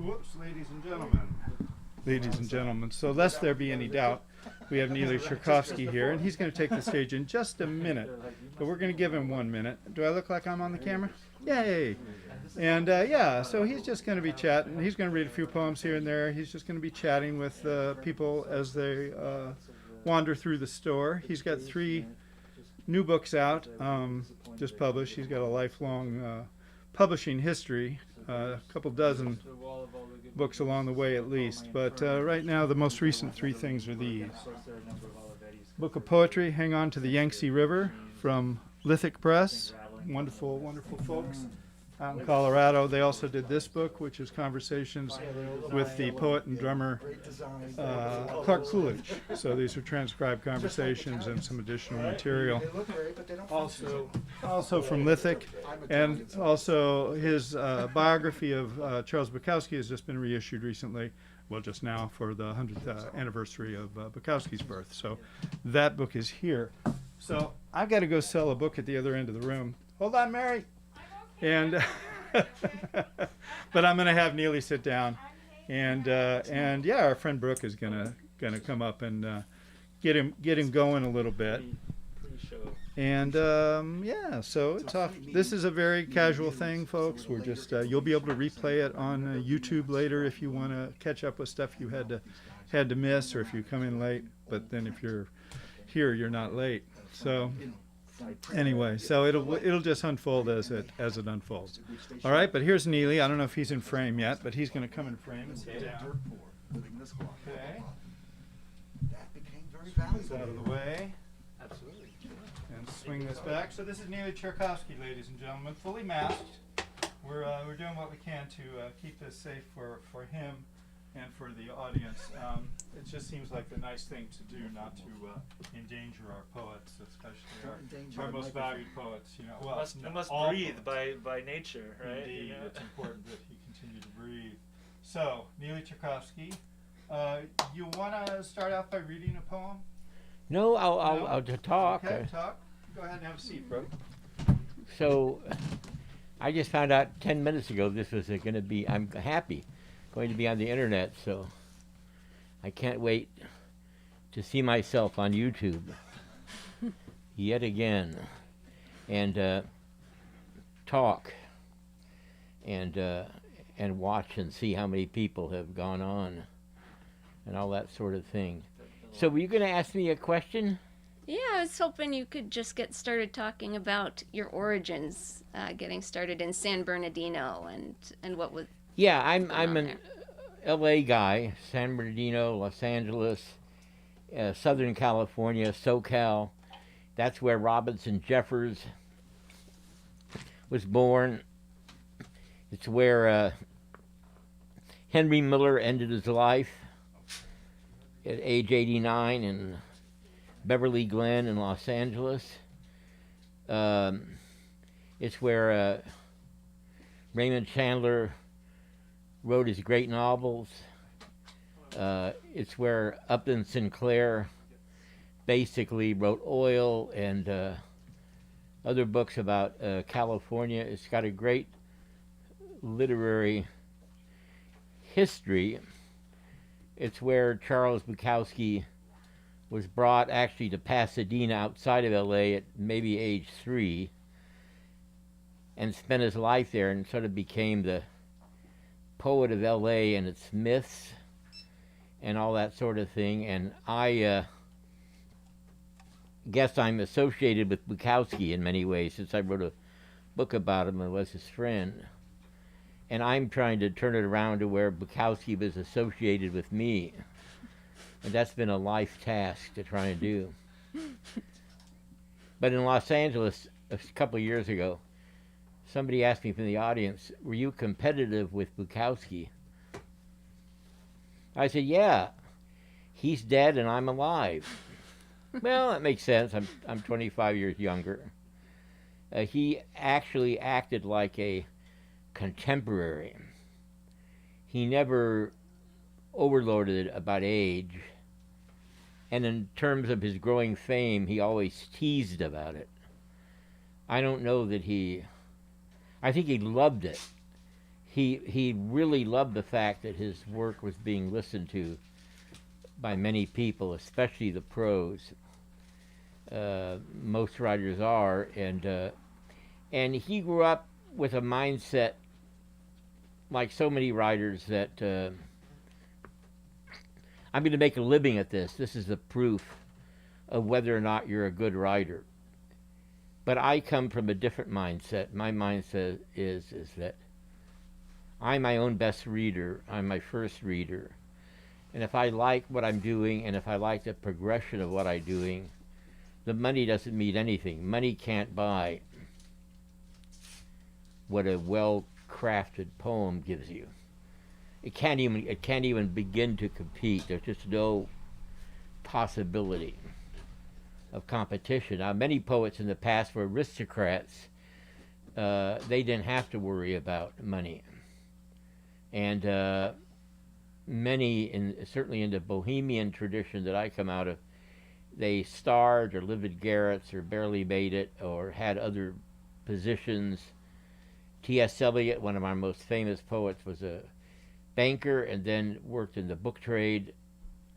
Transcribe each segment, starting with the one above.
Whoops, ladies and gentlemen. Ladies and gentlemen, so lest there be any doubt, we have Neely Cherkovsky here, and he's going to take the stage in just a minute, but we're going to give him 1 minute. Do I look like I'm on the camera? Yay! And yeah, so he's just going to be chatting. He's going to read a few poems here and there. He's just going to be chatting with people as they wander through the store. He's got 3 new books out, just published. He's got a lifelong publishing history, a couple dozen books along the way at least. But right now the most recent 3 things are these. Book of Poetry, Hang On to the Yangtze River, from Lithic Press. Wonderful, wonderful folks out in Colorado. They also did this book, which is conversations with the poet and drummer Clark Coolidge. So these are transcribed conversations and some additional material. Also from Lithic, and also his biography of Charles Bukowski has just been reissued recently. Well, just now for the 100th anniversary of Bukowski's birth. So that book is here. So I've got to go sell a book at the other end of the room. Hold on, Mary. And but I'm going to have Neely sit down, and yeah, our friend Brooke is gonna come up and get him going a little bit. And yeah, so it's off. This is a very casual thing, folks. We're just you'll be able to replay it on YouTube later if you want to catch up with stuff you had to miss, or if you come in late. But then if you're here, you're not late. So. Anyway, so it'll just unfold as it unfolds. All right, but here's Neely. I don't know if he's in frame yet, but he's going to come in frame and sit down. Okay. This out of the way. Absolutely. And swing this back. So this is Neely Cherkovsky, ladies and gentlemen, fully masked. We're doing what we can to keep this safe for him and for the audience. It just seems like the nice thing to do, not to endanger our poets, especially our most valued poets. You know, well, must breathe by nature, right? Indeed, you know? It's important that he continue to breathe. So, Neely Cherkovsky, you want to start out by reading a poem? No, I'll just talk. Okay, talk. Go ahead and have a seat, bro. So, I just found out 10 minutes ago this was going to be. I'm happy. Going to be on the internet, so I can't wait to see myself on YouTube yet again, and talk and watch and see how many people have gone on and all that sort of thing. So were you going to ask me a question? Yeah, I was hoping you could just get started talking about your origins, getting started in San Bernardino and what was. Yeah, I'm an LA guy, San Bernardino, Los Angeles, Southern California, SoCal. That's where Robinson Jeffers was born. It's where Henry Miller ended his life at age 89 in Beverly Glen in Los Angeles. It's where Raymond Chandler wrote his great novels. It's where Upton Sinclair basically wrote Oil and other books about California. It's got a great literary history. It's where Charles Bukowski was brought actually to Pasadena outside of LA at maybe age 3 and spent his life there and sort of became the poet of LA and its myths and all that sort of thing. And I guess I'm associated with Bukowski in many ways, since I wrote a book about him and was his friend. And I'm trying to turn it around to where Bukowski was associated with me. And that's been a life task to try and do. But in Los Angeles a couple of years ago, somebody asked me from the audience, were you competitive with Bukowski? I said, yeah, he's dead and I'm alive. Well, that makes sense. I'm 25 years younger. He actually acted like a contemporary. He never overloaded about age. And in terms of his growing fame, he always teased about it. I don't know that I think he loved it. he really loved the fact that his work was being listened to by many people, especially the pros. Most writers are, and he grew up with a mindset like so many writers that I'm going to make a living at this. This is the proof of whether or not you're a good writer. But I come from a different mindset. My mindset is that I'm my own best reader. I'm my first reader. And if I like what I'm doing, and if I like the progression of what I'm doing, the money doesn't mean anything. Money can't buy what a well-crafted poem gives you. It can't even begin to compete. There's just no possibility of competition. Now, many poets in the past were aristocrats. They didn't have to worry about money. And many, certainly in the Bohemian tradition that I come out of, they starved or lived in garrets or barely made it or had other positions. T.S. Eliot, one of our most famous poets, was a banker and then worked in the book trade,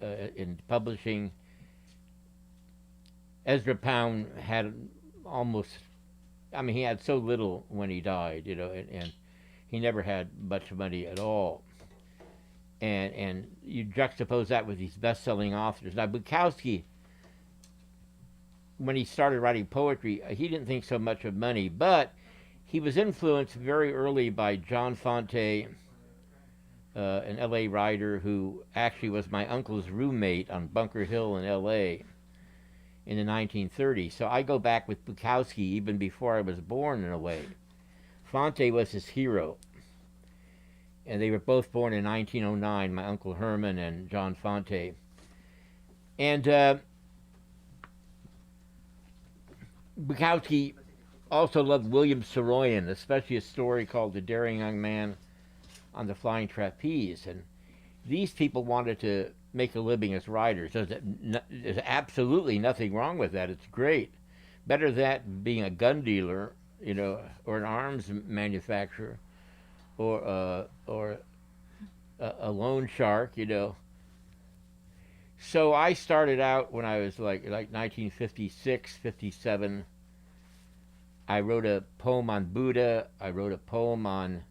in publishing. Ezra Pound had he had so little when he died, and he never had much money at all. And you juxtapose that with these best-selling authors. Now, Bukowski, when he started writing poetry, he didn't think so much of money, but he was influenced very early by John Fante, an L.A. writer who actually was my uncle's roommate on Bunker Hill in L.A. in the 1930s. So I go back with Bukowski even before I was born, in a way. Fante was his hero. And they were both born in 1909, my Uncle Herman and John Fante. And Bukowski also loved William Saroyan, especially a story called The Daring Young Man on the Flying Trapeze. And these people wanted to make a living as writers. There's absolutely nothing wrong with that. It's great. Better that being a gun dealer, or an arms manufacturer, or a loan shark, So I started out when I was like 1956, 57. I wrote a poem on Buddha. I wrote a poem on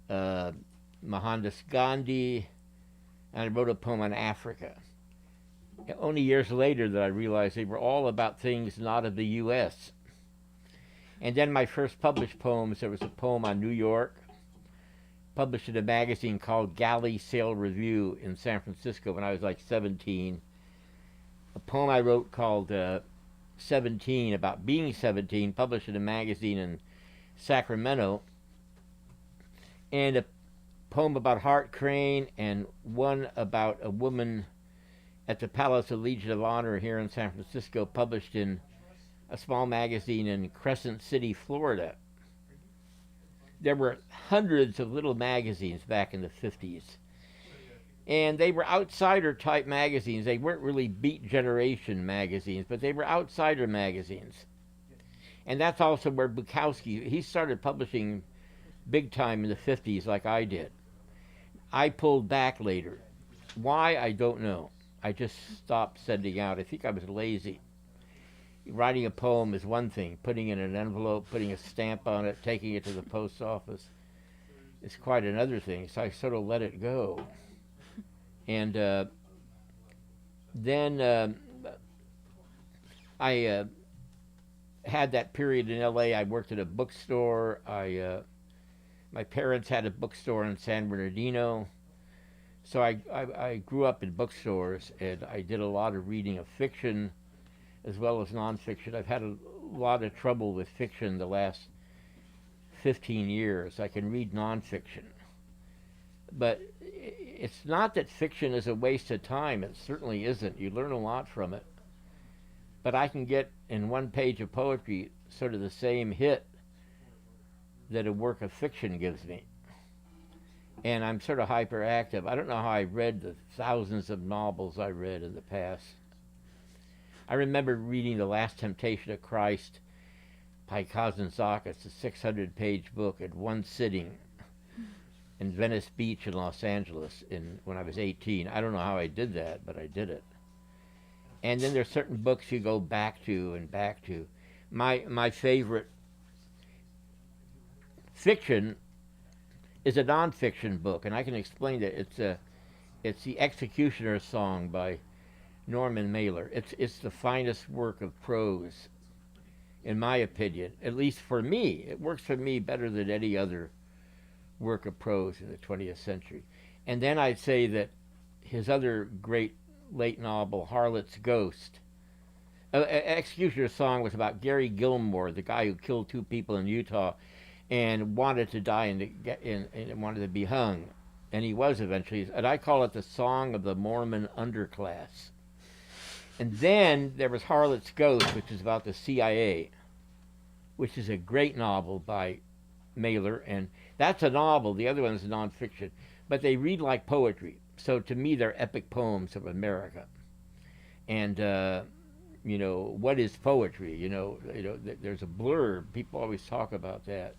Mohandas Gandhi. And I wrote a poem on Africa. Only years later that I realized they were all about things not of the U.S. And then my first published poems, there was a poem on New York, published in a magazine called Galley Sail Review in San Francisco when I was like 17. A poem I wrote called 17, about being 17, published in a magazine in Sacramento. And a poem about Hart Crane, and one about a woman at the Palace of Legion of Honor here in San Francisco, published in a small magazine in Crescent City, Florida. There were hundreds of little magazines back in the 50s. And they were outsider-type magazines. They weren't really Beat Generation magazines, but they were outsider magazines. And that's also where Bukowski, he started publishing big time in the 50s like I did. I pulled back later. Why, I don't know. I just stopped sending out. I think I was lazy. Writing a poem is one thing. Putting it in an envelope, putting a stamp on it, taking it to the post office is quite another thing. So I sort of let it go. And then I had that period in L.A. I worked at a bookstore. My parents had a bookstore in San Bernardino. So I grew up in bookstores, and I did a lot of reading of fiction as well as nonfiction. I've had a lot of trouble with fiction the last 15 years. I can read nonfiction. But it's not that fiction is a waste of time. It certainly isn't. You learn a lot from it. But I can get in one page of poetry sort of the same hit that a work of fiction gives me. And I'm sort of hyperactive. I don't know how I read the thousands of novels I read in the past. I remember reading The Last Temptation of Christ by Kazantzakis, a 600-page book, at one sitting in Venice Beach in Los Angeles when I was 18. I don't know how I did that, but I did it. And then there's certain books you go back to and back to. My favorite fiction is a nonfiction book, and I can explain that. It's The Executioner's Song by Norman Mailer. It's the finest work of prose, in my opinion. At least for me, it works for me better than any other work of prose in the 20th century. And then I'd say that his other great late novel, Harlot's Ghost. Executioner's Song was about Gary Gilmore, the guy who killed 2 people in Utah and wanted to die and wanted to be hung. And he was eventually. And I call it the song of the Mormon underclass. And then there was Harlot's Ghost, which is about the CIA, which is a great novel by Mailer. And that's a novel. The other one is nonfiction. But they read like poetry. So to me, they're epic poems of America. And, what is poetry? There's a blur. People always talk about that.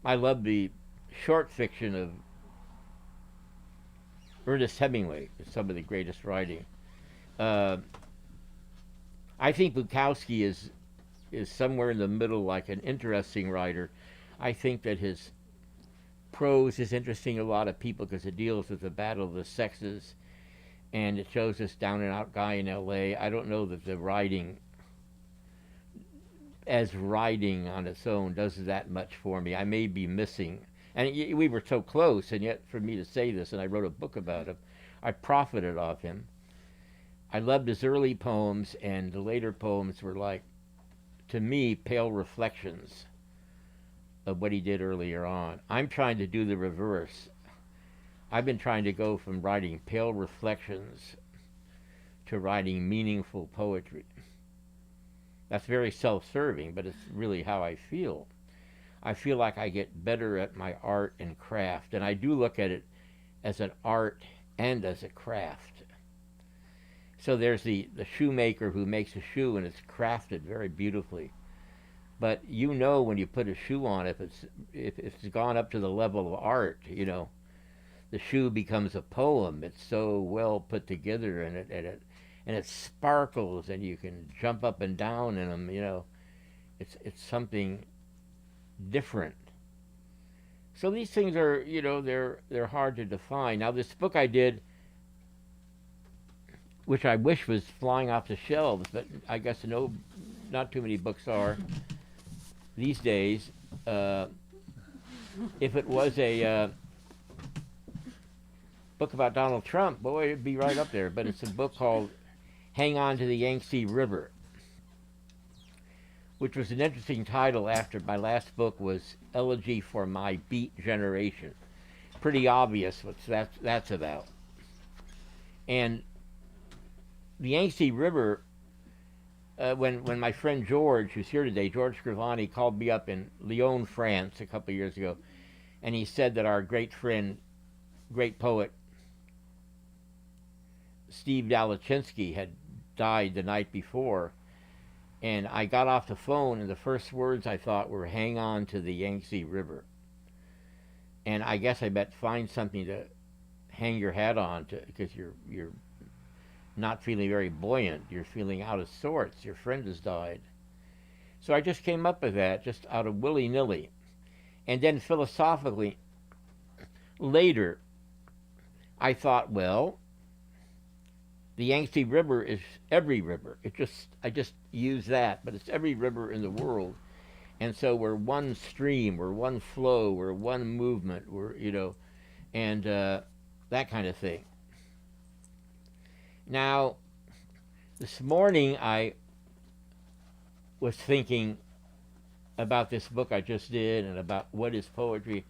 I love the short fiction of Ernest Hemingway. It's some of the greatest writing. I think Bukowski is somewhere in the middle, like an interesting writer. I think that his prose is interesting to a lot of people because it deals with the battle of the sexes, and it shows this down and out guy in L.A. I don't know that the writing, as writing on its own, does that much for me. I may be missing, and we were so close, and yet for me to say this, and I wrote a book about him, I profited off him. I loved his early poems, and the later poems were like, to me, pale reflections of what he did earlier on. I'm trying to do the reverse. I've been trying to go from writing pale reflections to writing meaningful poetry. That's very self-serving, but it's really how I feel. I feel like I get better at my art and craft, and I do look at it as an art and as a craft. So there's the shoemaker who makes a shoe, and it's crafted very beautifully. But when you put a shoe on, if it's gone up to the level of art, the shoe becomes a poem. It's so well put together, and it sparkles, and you can jump up and down in them. It's something different. So these things are, they're hard to define. Now this book I did, which I wish was flying off the shelves, but I guess not too many books are these days. If it was a book about Donald Trump, boy, it'd be right up there. But it's a book called Hang On to the Yangtze River, which was an interesting title after my last book was Elegy for My Beat Generation. Pretty obvious what that's about. And the Yangtze River, when my friend George, who's here today, George Scrivani, called me up in Lyon, France a couple of years ago, and he said that our great friend, great poet, Steve Dalachinsky had died the night before, and I got off the phone, and the first words I thought were, hang on to the Yangtze River. And I guess I bet find something to hang your hat on to, because you're not feeling very buoyant. You're feeling out of sorts. Your friend has died. So I just came up with that just out of willy-nilly. And then philosophically, later, I thought, well, the Yangtze River is every river. I just use that, but it's every river in the world. And so we're one stream, we're one flow, we're one movement, and that kind of thing. Now, this morning I was thinking about this book I just did and about what is poetry,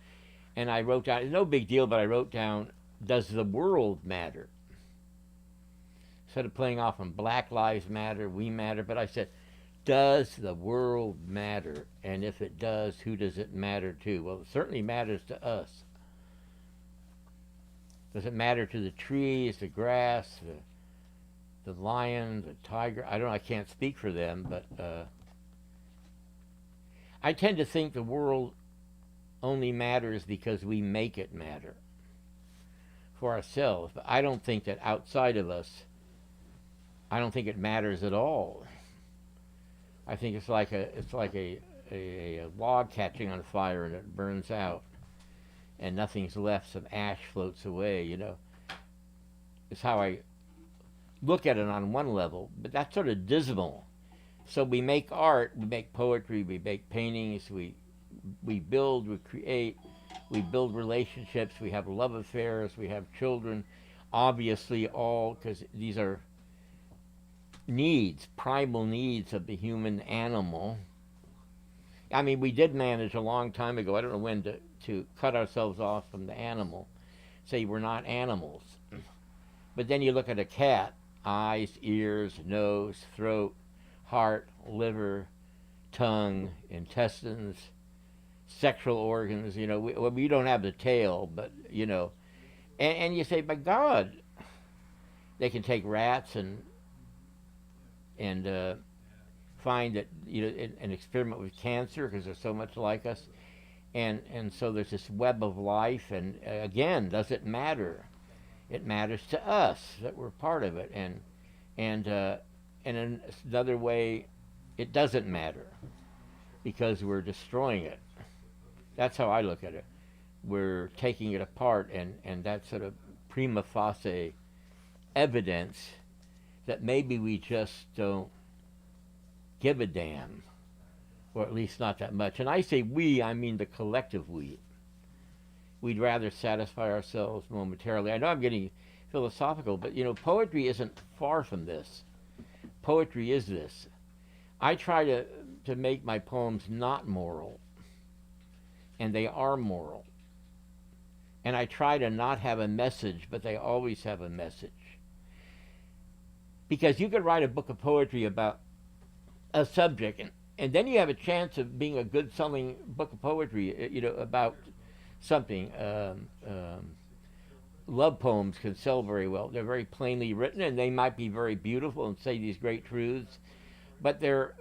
and I wrote down, it's no big deal, but I wrote down, does the world matter? Instead of playing off on Black Lives Matter, We Matter, but I said, does the world matter? And if it does, who does it matter to? Well, it certainly matters to us. Does it matter to the trees, the grass, the lion, the tiger? I don't know, I can't speak for them, but I tend to think the world only matters because we make it matter for ourselves. But I don't think that outside of us, I don't think it matters at all. I think it's like a log catching on fire and it burns out and nothing's left, some ash floats away, you know. It's how I look at it on one level, but that's sort of dismal. So we make art, we make poetry, we make paintings, we build, we create, we build relationships, we have love affairs, we have children, obviously all, because these are needs, primal needs of the human animal. I mean, we did manage a long time ago, I don't know when, to cut ourselves off from the animal, say we're not animals. But then you look at a cat, eyes, ears, nose, throat, heart, liver, tongue, intestines, sexual organs, you know, we don't have the tail, but, you know, and you say, by God, they can take rats and find that, you know, an experiment with cancer because they're so much like us, and so there's this web of life, and again, does it matter? It matters to us that we're part of it, and in another way, it doesn't matter because we're destroying it. That's how I look at it. We're taking it apart, and that's sort of prima facie evidence that maybe we just don't give a damn, or at least not that much. And I say we, I mean the collective we. We'd rather satisfy ourselves momentarily. I know I'm getting philosophical, but you know, poetry isn't far from this. Poetry is this. I try to make my poems not moral, and they are moral. And I try to not have a message, but they always have a message. Because you could write a book of poetry about a subject, and then you have a chance of being a good selling book of poetry, you know, about something. Love poems can sell very well. They're very plainly written, and they might be very beautiful and say these great truths, but they're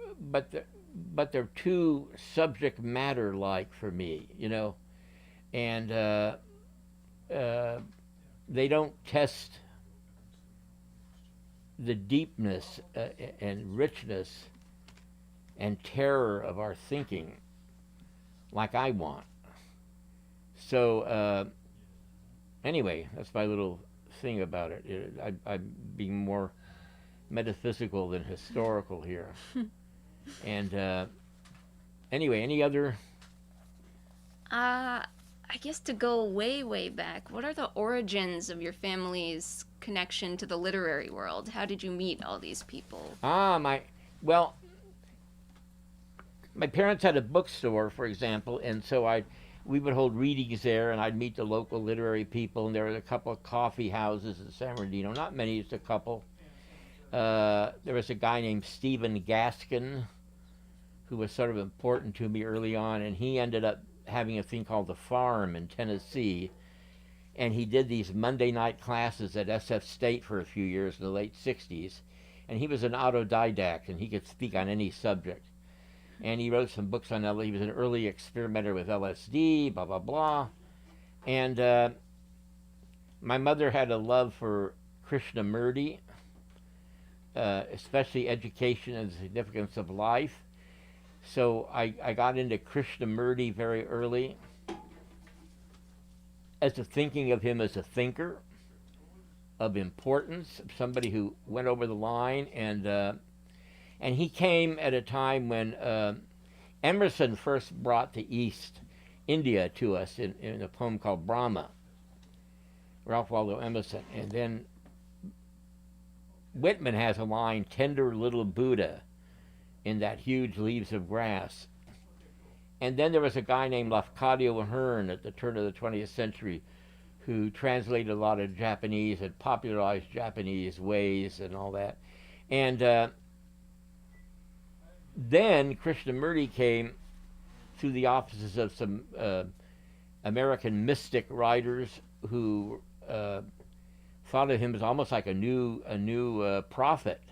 too subject matter like for me, you know, and they don't test the deepness and richness and terror of our thinking like I want. So anyway, that's my little thing about it. I'm being more metaphysical than historical here. And anyway, any other? I guess to go way, way back, what are the origins of your family's connection to the literary world? How did you meet all these people? Well, my parents had a bookstore, for example, and so we would hold readings there, and I'd meet the local literary people, and there were a couple of coffee houses in San Bernardino, not many, just a couple. There was a guy named Stephen Gaskin who was sort of important to me early on, and he ended up having a thing called The Farm in Tennessee, and he did these Monday night classes at SF State for a few years in the late 60s, and he was an autodidact, and he could speak on any subject. And he wrote some books on LSD. He was an early experimenter with LSD, blah, blah, blah. And my mother had a love for Krishnamurti, especially education and the significance of life. So I got into Krishnamurti very early as a thinking of him as a thinker of importance, somebody who went over the line, and he came at a time when Emerson first brought the East India to us in a poem called Brahma, Ralph Waldo Emerson. And then Whitman has a line, tender little Buddha, in that huge Leaves of Grass. And then there was a guy named Lafcadio Hearn at the turn of the 20th century who translated a lot of Japanese and popularized Japanese ways and all that. And then Krishnamurti came through the offices of some American mystic writers who thought of him as almost like a new prophet.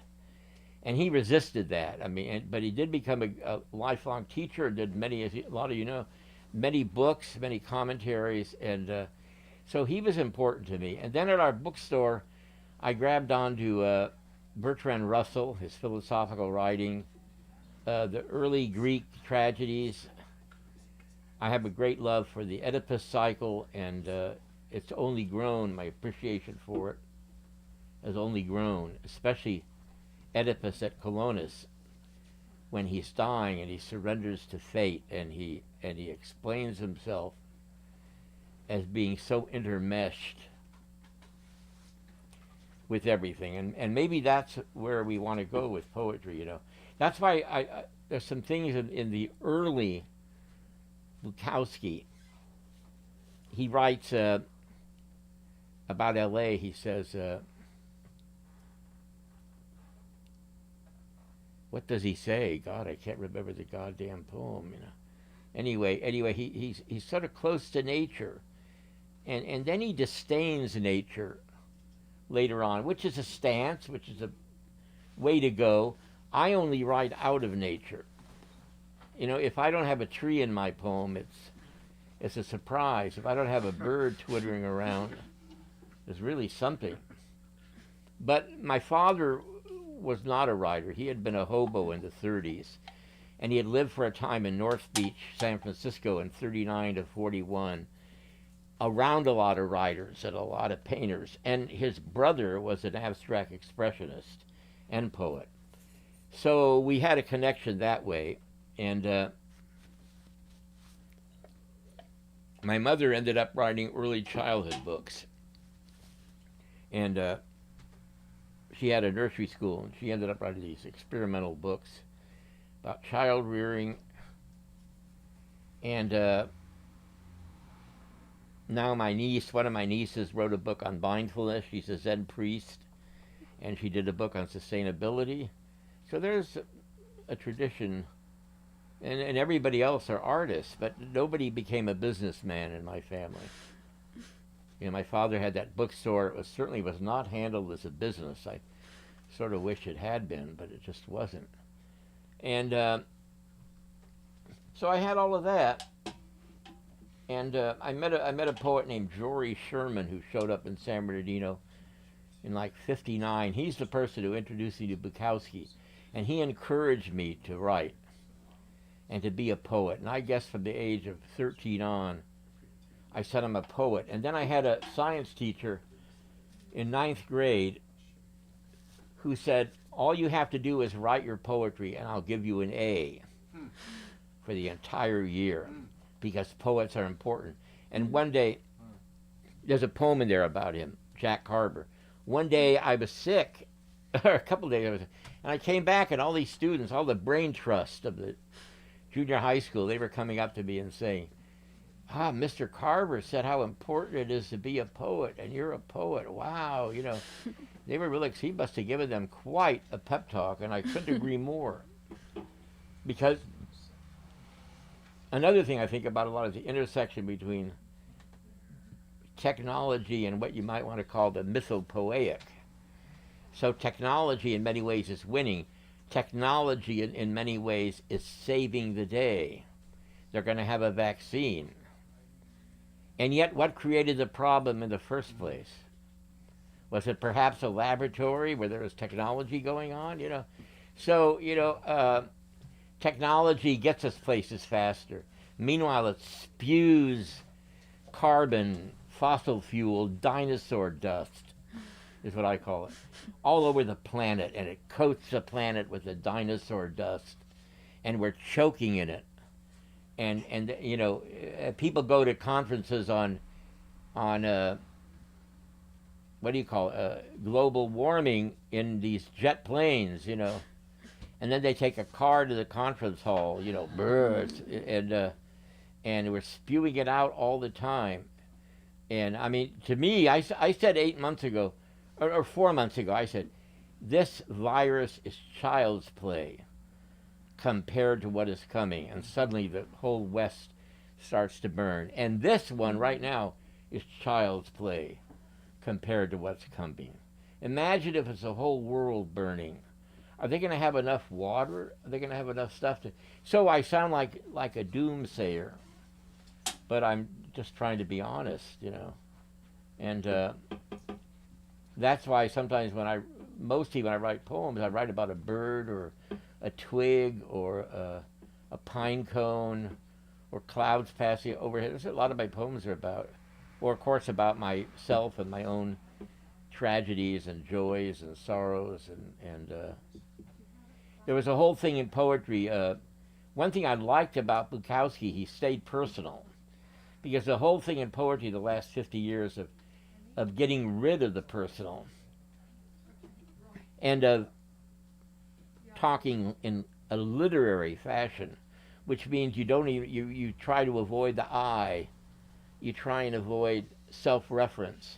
And he resisted that. I mean, but he did become a lifelong teacher. Did many, as a lot of you know, many books, many commentaries, and so he was important to me. And then at our bookstore, I grabbed onto Bertrand Russell, his philosophical writing, the early Greek tragedies. I have a great love for the Oedipus cycle, and it's only grown, my appreciation for it has only grown, especially Oedipus at Colonus, when he's dying and he surrenders to fate, and he explains himself as being so intermeshed with everything, and maybe that's where we want to go with poetry. That's why I there's some things in the early Bukowski. He writes about L.A. He says, what does he say? God, I can't remember the goddamn poem. Anyway, he's sort of close to nature, and then he disdains nature later on, which is a stance, which is a way to go. I only write out of nature. If I don't have a tree in my poem, it's a surprise. If I don't have a bird twittering around, it's really something. But my father was not a writer. He had been a hobo in the 30s, and he had lived for a time in North Beach, San Francisco, in 39 to 41, around a lot of writers and a lot of painters. And his brother was an abstract expressionist and poet. So we had a connection that way. And my mother ended up writing early childhood books. And she had a nursery school, and she ended up writing these experimental books about child rearing. And now one of my nieces wrote a book on mindfulness. She's a Zen priest, and she did a book on sustainability. So there's a tradition, and everybody else are artists, but nobody became a businessman in my family. My father had that bookstore. It certainly was not handled as a business. I sort of wish it had been, but it just wasn't. And so I had all of that. And I met a poet named Jory Sherman who showed up in San Bernardino in like '59. He's the person who introduced me to Bukowski, and he encouraged me to write and to be a poet. And I guess from the age of 13 on, I said I'm a poet. And then I had a science teacher in 9th grade who said, all you have to do is write your poetry and I'll give you an A for the entire year, because poets are important. And one day, there's a poem in there about him, Jack Carver. One day I was sick, or a couple days, and I came back, and all these students, all the brain trust of the junior high school, they were coming up to me and saying, Mr. Carver said how important it is to be a poet, and you're a poet. Wow, they were really, he must have given them quite a pep talk, and I couldn't agree more. Because another thing I think about a lot is the intersection between technology and what you might want to call the mythopoeic. So technology in many ways is winning. Technology in many ways is saving the day. They're going to have a vaccine. And yet, what created the problem in the first place? Was it perhaps a laboratory where there was technology going on? So, technology gets us places faster. Meanwhile, it spews carbon, fossil fuel, dinosaur dust, is what I call it, all over the planet, and it coats the planet with the dinosaur dust, and we're choking in it. And people go to conferences on what do you call it, global warming in these jet planes, and then they take a car to the conference hall, and we're spewing it out all the time. And I mean, to me, I said 8 months ago, or 4 months ago, I said, this virus is child's play compared to what is coming. And suddenly the whole West starts to burn. And this one right now is child's play compared to what's coming. Imagine if it's the whole world burning. Are they going to have enough water? Are they going to have enough stuff to... So I sound like a doomsayer. but I'm just trying to be honest, you know. And that's why sometimes mostly when I write poems, I write about a bird or a twig or a pine cone or clouds passing overhead. That's what a lot of my poems are about. Or, of course, about myself and my own tragedies and joys and sorrows. And there was a whole thing in poetry. One thing I liked about Bukowski, he stayed personal. Because the whole thing in poetry the last 50 years of getting rid of the personal and of talking in a literary fashion, which means you try to avoid the I, you try and avoid self-reference.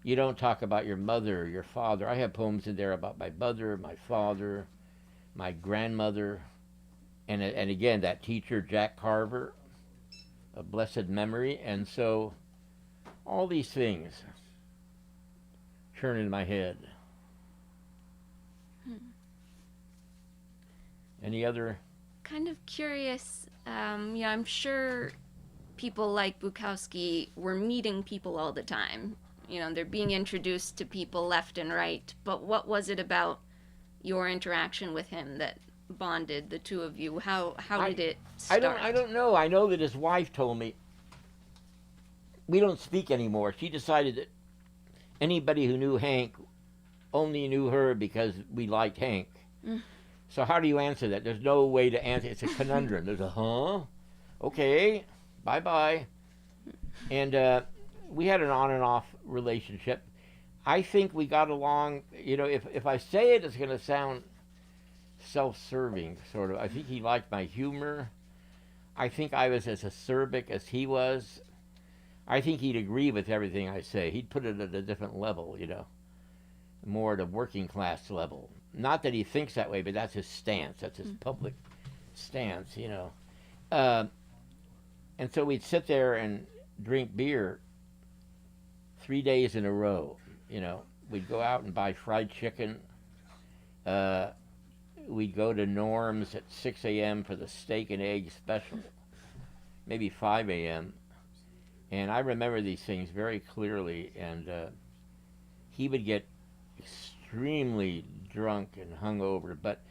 You don't talk about your mother, your father. I have poems in there about my mother, my father, my grandmother, and again that teacher Jack Carver, a blessed memory. And so all these things churn in my head. Any other? Kind of curious. Yeah, I'm sure people like Bukowski were meeting people all the time. You know, they're being introduced to people left and right. But what was it about your interaction with him that bonded the two of you? How did it start? I don't know. I know that his wife told me we don't speak anymore. She decided that anybody who knew Hank only knew her because we liked Hank. So how do you answer that? There's no way to answer. It's a conundrum. There's a huh? Okay, bye-bye. And we had an on and off relationship. I think we got along. You know, if I say it, it's going to sound self-serving, sort of. I think he liked my humor. I think I was as acerbic as he was. I think he'd agree with everything I say. He'd put it at a different level, you know, more at a working class level. Not that he thinks that way, but that's his stance. That's his public stance, you know. And so we'd sit there and drink beer 3 days in a row, you know. We'd go out and buy fried chicken. We'd go to Norm's at 6 a.m. for the steak and egg special, maybe 5 a.m. And I remember these things very clearly. And he would get extremely drunk and hungover, but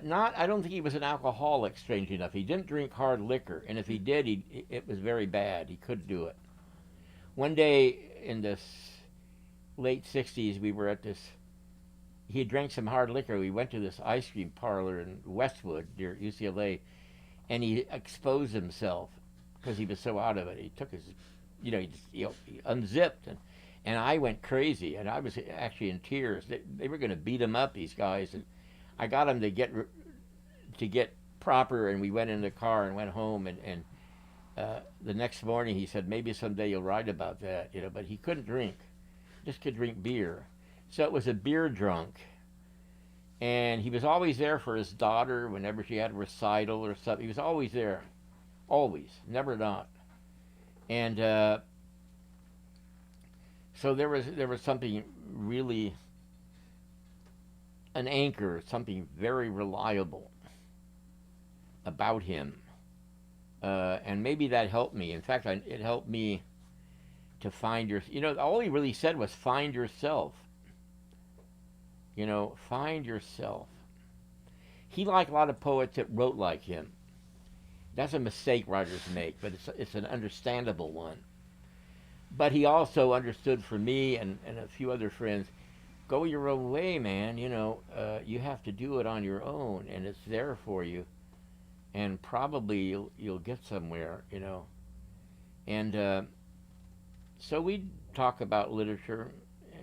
not. I don't think he was an alcoholic. Strangely enough, he didn't drink hard liquor, and if he did, it was very bad. He couldn't do it. One day in the late '60s, we were at this. He had drank some hard liquor. We went to this ice cream parlor in Westwood near UCLA, and he exposed himself because he was so out of it. He took his, you know, he unzipped, and I went crazy, and I was actually in tears. They were going to beat him up, these guys, and I got him to get proper, and we went in the car and went home, and the next morning he said, maybe someday you'll write about that, you know, but he couldn't drink, just could drink beer. So it was a beer drunk, and he was always there for his daughter whenever she had a recital or something. He was always there, always, never not. And so there was something really, an anchor, something very reliable about him. And maybe that helped me. In fact, it helped me to find you know, all he really said was find yourself. You know, find yourself. He liked a lot of poets that wrote like him. That's a mistake writers make, but it's an understandable one. But he also understood for me and a few other friends, go your own way, man. You know, you have to do it on your own, and it's there for you. And probably you'll get somewhere, you know. And so we'd talk about literature.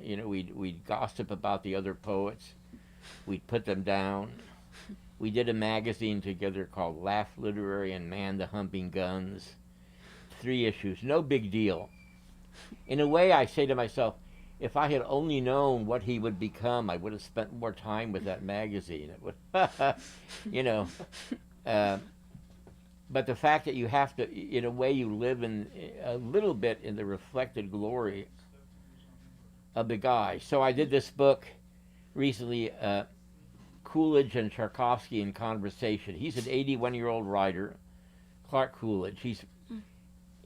You know, we'd gossip about the other poets. We'd put them down. We did a magazine together called Laugh Literary and Man the Humping Guns. 3 issues, no big deal. In a way, I say to myself, if I had only known what he would become, I would have spent more time with that magazine. It would, you know. But the fact that you have to, in a way, you live in a little bit in the reflected glory of the guy. So I did this book recently, Coolidge and Tchaikovsky in Conversation. He's an 81-year-old writer, Clark Coolidge.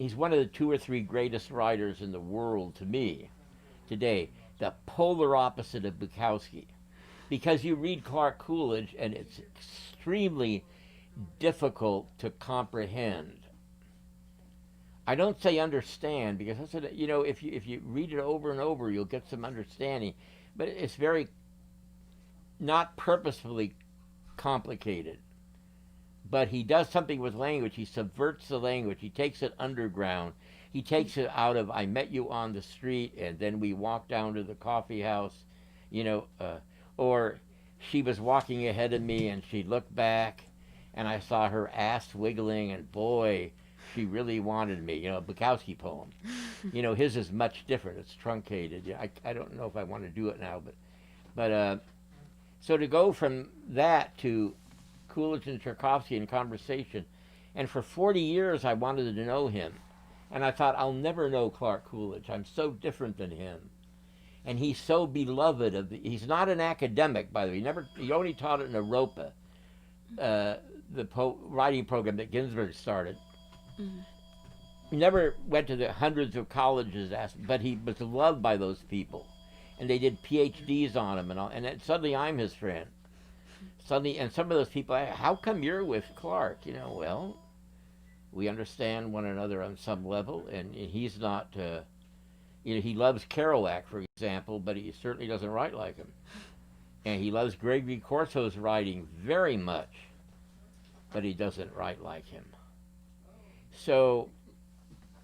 he's one of the 2 or 3 greatest writers in the world to me today. The polar opposite of Bukowski. Because you read Clark Coolidge and it's extremely difficult to comprehend. I don't say understand, because that's what, you know, if you read it over and over, you'll get some understanding. But it's very not purposefully complicated. But he does something with language. He subverts the language. He takes it underground. He takes it out of, I met you on the street, and then we walked down to the coffee house, you know, or she was walking ahead of me and she looked back and I saw her ass wiggling, and boy, she really wanted me, you know, a Bukowski poem. You know, his is much different. It's truncated. Yeah, I don't know if I want to do it now, but so to go from that to Coolidge and Tchaikovsky in conversation, and for 40 years I wanted to know him, and I thought, I'll never know Clark Coolidge. I'm so different than him, and he's so beloved of the. He's not an academic, by the way. He only taught at Naropa, the writing program that Ginsberg started. He never went to the hundreds of colleges, but he was loved by those people, and they did PhDs on him, and then suddenly I'm his friend. Suddenly, and some of those people, how come you're with Clark? You know, well, we understand one another on some level, and he's not, you know, he loves Kerouac, for example, but he certainly doesn't write like him. And he loves Gregory Corso's writing very much, but he doesn't write like him. So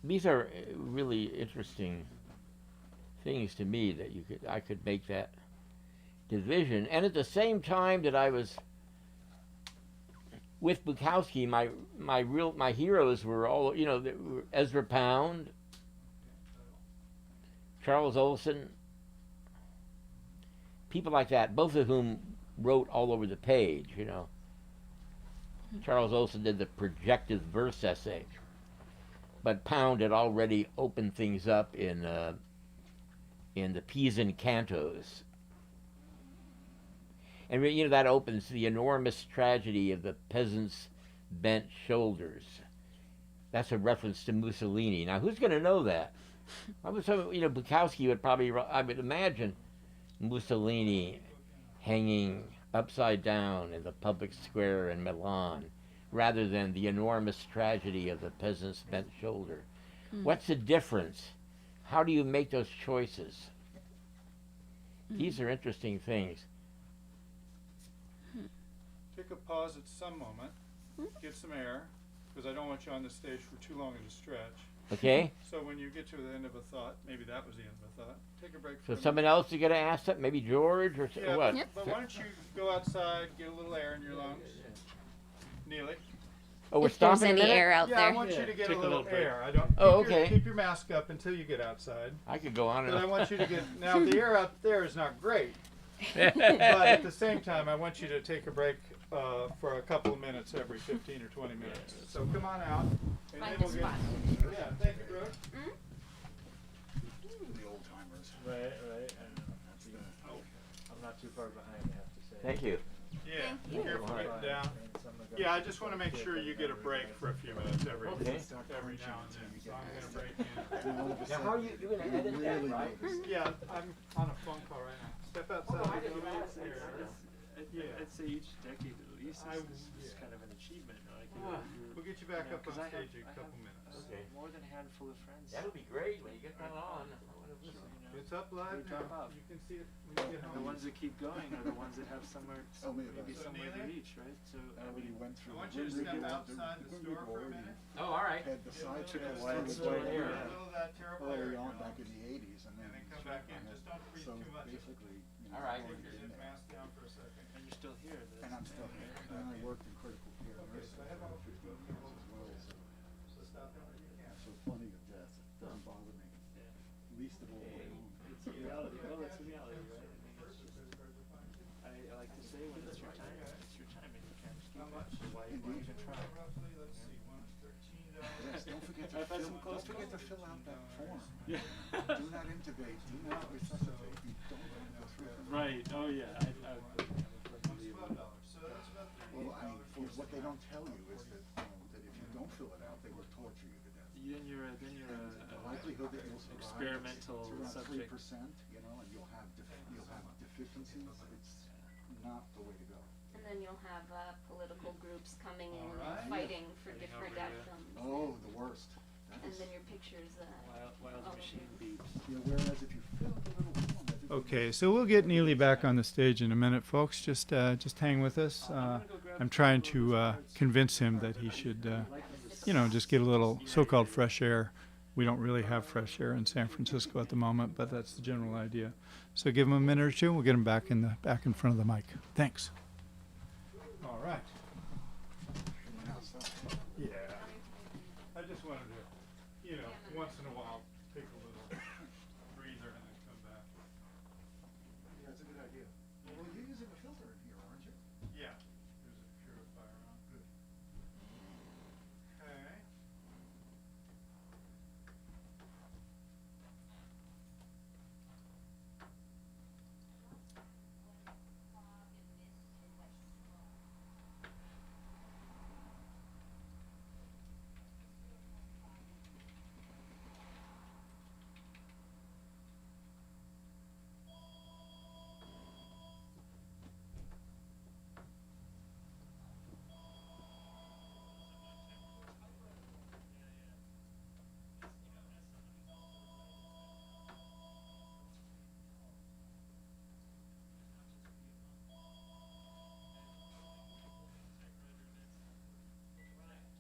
these are really interesting things to me that I could make that division. And at the same time that I was with Bukowski, my heroes were all, you know, were Ezra Pound, Charles Olson, people like that, both of whom wrote all over the page, you know. Charles Olson did the projective verse essay, but Pound had already opened things up in the Pisan cantos. And you know, that opens the enormous tragedy of the peasant's bent shoulders. That's a reference to Mussolini. Now, who's going to know that? I would say, you know, Bukowski would probably, I would imagine Mussolini hanging upside down in the public square in Milan, rather than the enormous tragedy of the peasant's bent shoulder. What's the difference? How do you make those choices? These are interesting things. Take a pause at some moment, get some air, because I don't want you on the stage for too long at a stretch. Okay? So when you get to the end of a thought, maybe that was the end of a thought, take a break. So someone else is going to ask that? Maybe George or Yeah, what? but why don't you go outside, get a little air in your lungs. Neely? Oh, we're If there's stopping a any minute? air out Yeah, I there. want you to get Take a a little little break. air. I don't. Oh, keep your- okay. Keep your mask up until you get outside. I could go on But I and want you to get, now the air out there is not great, but at the same time I want you to take a break for a couple of minutes every 15 or 20 minutes. So come on out. And Find then a we'll get, spot. yeah, thank you, Brooke. The old timers. Right. I'm not too far behind, I have to say. Thank you. Yeah, Thank be you. careful getting down. And some of the Yeah, I guys just want to make sure you get a break for a few minutes every Okay. every now and then. So I'm going to break in. Now, how are you going to edit that, right? Yeah, I'm on a phone call right now. Step outside. I get a didn't little ask air. I'd say each decade at least I- is yeah. kind of an achievement. Like We'll get you back up on 'cause I stage have- in a couple minutes. Okay. more than a handful of friends. That'll be great when you get that on. You know, It's up live They drop now. off. You can see it when you get and home. the ones that keep going are the ones that have somewhere, Tell me about maybe it. somewhere to Neely? reach, right? So I already went I through. want you to step outside the store for a minute. Oh, all right. Had the side Took a chick while was to going get there a little of that terrible air early in on your back in lungs. the 80s, and And then come back in. Just don't breathe so too much. basically, you know, All right. I Take was your in there. mask down for a second. and you're still here. And I'm still here. And I worked in critical care nursing so I have all for 15 years as well, So stop it where you can. so plenty of deaths. It doesn't bother me. Least of all my own. It's a reality. Well, it's a reality, right? I mean, it's just, I like to say when it's your time, it's your time, and you can't escape How much? it. So why even try? Roughly, let's see, $13. Yes, don't forget to I've had fill, some close don't forget to calls. fill out that form. Yeah. Do not intubate, do not resuscitate. You don't want to go through it. Right. Oh yeah. I'm a firm believer. So that's about Well, I mean, what they don't tell you is that, that if you don't fill it out, they will torture you to death. then you're The a likelihood that you'll survive experimental it's around subject. 3%, you know, and you'll have deficiencies. It's not the way to go. And then you'll have political groups coming in Alright. and fighting for Fighting different over you. outcomes. Oh, the worst. That And is, then your pictures. Wild Oh. machine beeps. yeah, whereas if you fill out the little form that everybody Okay, so we'll get Neely back on the stage in a minute, folks. Just hang with us. I'm trying to convince him that he should, you know, just get a little so-called fresh air. We don't really have fresh air in San Francisco at the moment, but that's the general idea. So give him a minute or two, and we'll get him back in front of the mic. Thanks. All right. went outside. Yeah. I just wanted to, you know, once in a while, take a little breather and then come back. Yeah, it's a good idea. Well, you're using a filter in here, aren't you? Yeah. There's a purifier on. Good. Okay.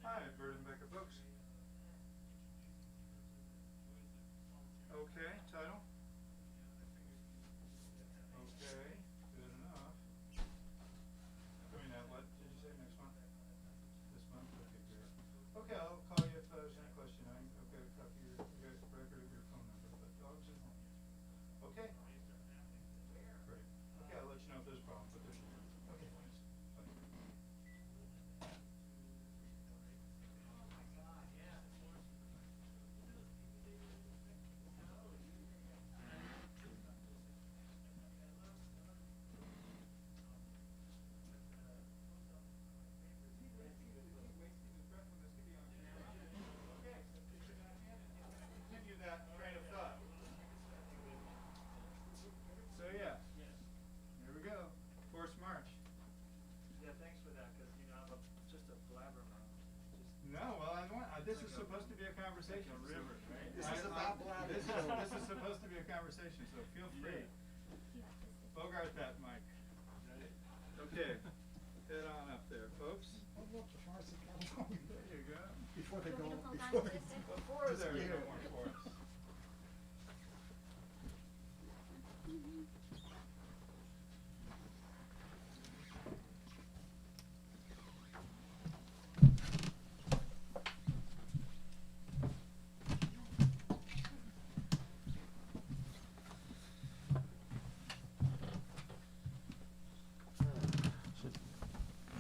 Hi, Bird and Beckett books. Okay, title? Okay, good enough. What did you say, next month? This month? Okay, great. Okay, I'll call you if there's any question. I've got a copy of your record of your phone number, but dogs at home. Okay? Great. Okay, I'll let you know if there's a problem, but there's, okay, thanks. Bye. Continue that train of thought. So yeah, here we go. Forced march. Yeah, thanks for that, because I'm just a blabbermouth. No, well, this is supposed to be a conversation. Like a river, right? This is about blabbing. This is supposed to be a conversation, so feel free. Bogart that mic. Okay, head on up there, folks. Oh, look, the forest is coming along. There you go. Before they go, Want me to before hold on they. to this? Before there was no more forest.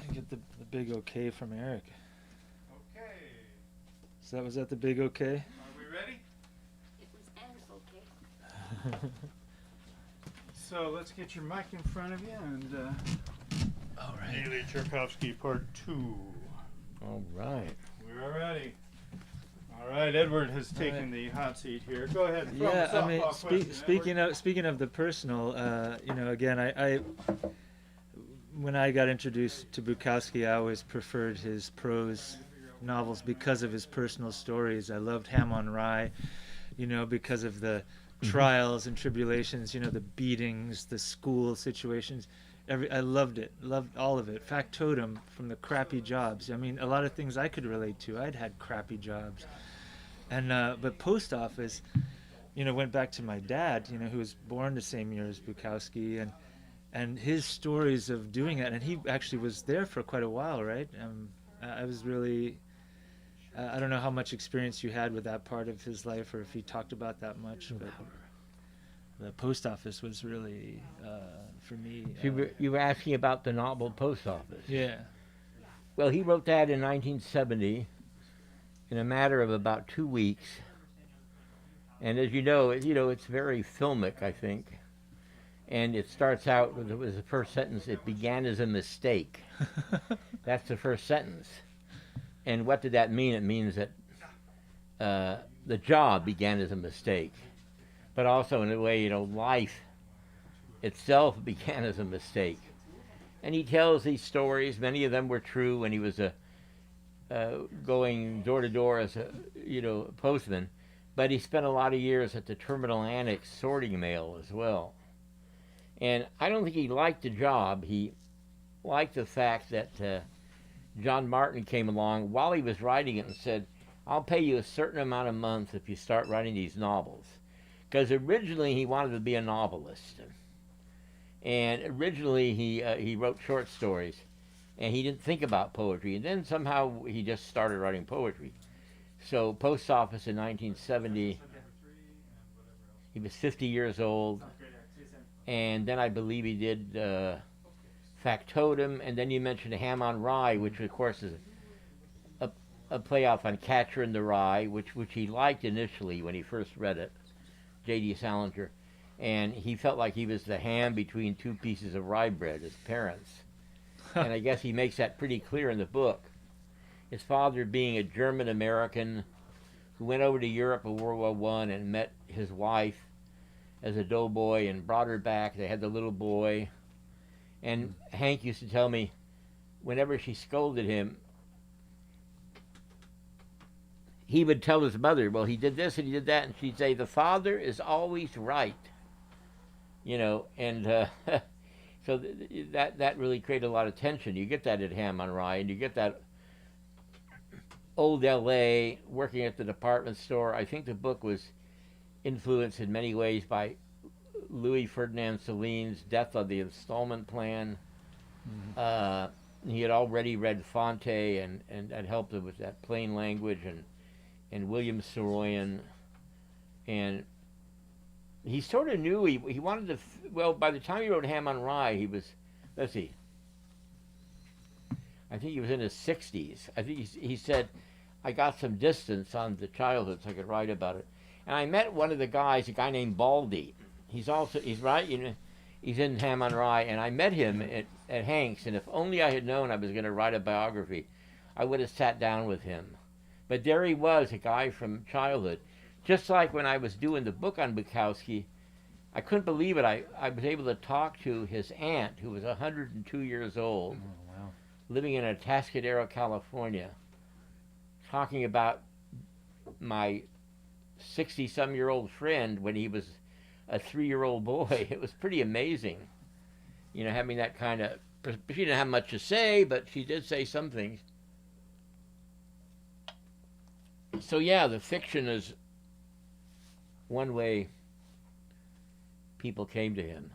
I get the big okay from Eric. Okay, So was that the big okay? are we ready? It was and okay. So let's get your mic in front of you and All right. Neely Tchaikovsky Part 2. All right. We're ready. All right, Edward has taken the hot seat here. Go ahead. Throw him Yeah, a I mean, softball question, speaking of the personal, again, I when I got introduced to Bukowski, I always preferred his prose novels because of his personal stories. I loved Ham on Rye, because of the trials and tribulations, the beatings, the school situations. I loved it, loved all of it. Factotum, from the crappy jobs. I mean, a lot of things I could relate to. I'd had crappy jobs. And but Post Office, went back to my dad, who was born the same year as Bukowski, and his stories of doing it. And he actually was there for quite a while, right? I was really, I don't know how much experience you had with that part of his life, or if he talked about that much, but the Post Office was really, for me. You were asking about the novel Post Office. Yeah. Well, he wrote that in 1970 in a matter of about 2 weeks. And as you know, it's very filmic, I think. And it starts out with the first sentence, it began as a mistake. That's the first sentence. And what did that mean? It means that the job began as a mistake, but also in a way, life itself began as a mistake. And he tells these stories. Many of them were true when he was going door to door as a postman, but he spent a lot of years at the terminal annex sorting mail as well. And I don't think he liked the job. He liked the fact that John Martin came along while he was writing it and said, "I'll pay you a certain amount a month if you start writing these novels." Because originally he wanted to be a novelist. And originally he wrote short stories, and he didn't think about poetry. And then somehow he just started writing poetry. So Post Office in 1970, he was 50 years old. And then I believe he did Factotum, and then you mentioned Ham on Rye, which of course is a playoff on Catcher in the Rye, which he liked initially when he first read it, J.D. Salinger. And he felt like he was the ham between two pieces of rye bread, his parents. And I guess he makes that pretty clear in the book. His father being a German-American who went over to Europe in World War I and met his wife as a doughboy and brought her back. They had the little boy. And Hank used to tell me whenever she scolded him, he would tell his mother, well, he did this and he did that, and she'd say, the father is always right. And so that really created a lot of tension. You get that at Ham on Rye, and you get that old L.A., working at the department store. I think the book was influenced in many ways by Louis Ferdinand Celine's Death of the Installment Plan. He had already read Fonte and that helped him with that plain language, and William Saroyan. And he sort of knew he wanted to, well, by the time he wrote Ham on Rye, he was, let's see, I think he was in his 60s. I think he said, I got some distance on the childhood so I could write about it. And I met one of the guys, a guy named Baldy. He's right, he's in Ham on Rye, and I met him at Hank's, and if only I had known I was going to write a biography, I would have sat down with him. But there he was, a guy from childhood. Just like when I was doing the book on Bukowski, I couldn't believe it. I was able to talk to his aunt, who was 102 years old, living in Atascadero, California, talking about my 60-some-year-old friend when he was a 3-year-old boy. It was pretty amazing, having that kind of. She didn't have much to say, but she did say some things. So yeah, the fiction is one way people came to him.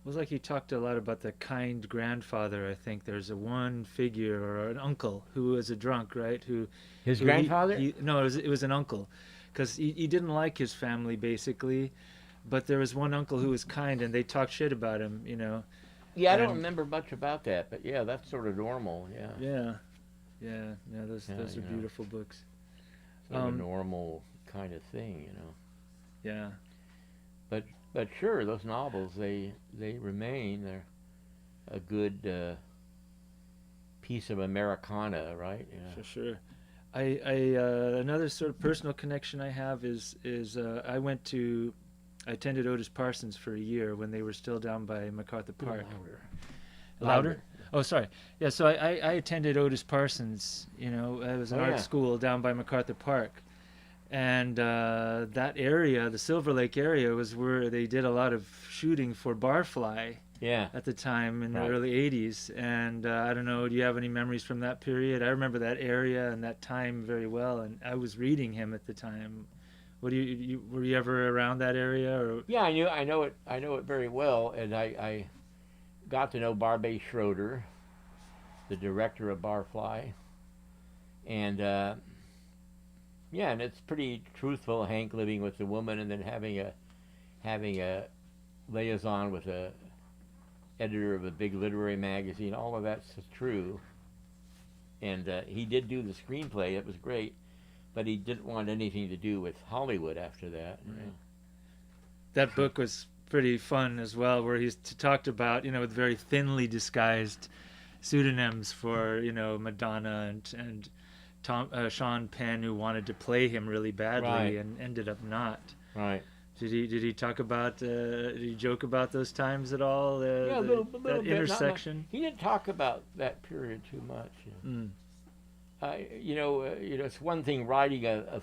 It was like he talked a lot about the kind grandfather. I think there's a one figure or an uncle who was a drunk, right? His grandfather? No, it was an uncle, because he didn't like his family basically, but there was one uncle who was kind, and they talked shit about him, Yeah, I don't remember much about that, but yeah, that's sort of normal. Yeah. Those are beautiful books. Sort of a normal kind of thing, Yeah. But sure, those novels they remain. They're a good piece of Americana, right? Yeah. For sure. I another sort of personal connection I have is I attended Otis Parsons for a year when they were still down by MacArthur Park. Louder? Oh, sorry. Yeah, so I attended Otis Parsons. It was an art school down by MacArthur Park. And that area, the Silver Lake area, was where they did a lot of shooting for Barfly at the time in the early 80s. And I don't know, do you have any memories from that period? I remember that area and that time very well, and I was reading him at the time. Were you ever around that area? Or? Yeah, I know it very well, and I got to know Barbet Schroeder, the director of Barfly, and and it's pretty truthful. Hank living with a woman and then having a liaison with a editor of a big literary magazine. All of that's true, and he did do the screenplay. It was great, but he didn't want anything to do with Hollywood after that. That book was pretty fun as well, where he's talked about, with very thinly disguised pseudonyms for, Madonna and Sean Penn, who wanted to play him really badly Right. and ended up not. Right. Did he talk about? Did he joke about those times at all? Yeah, a little that bit. not much. intersection. He didn't talk about that period too much. Mm. It's one thing writing a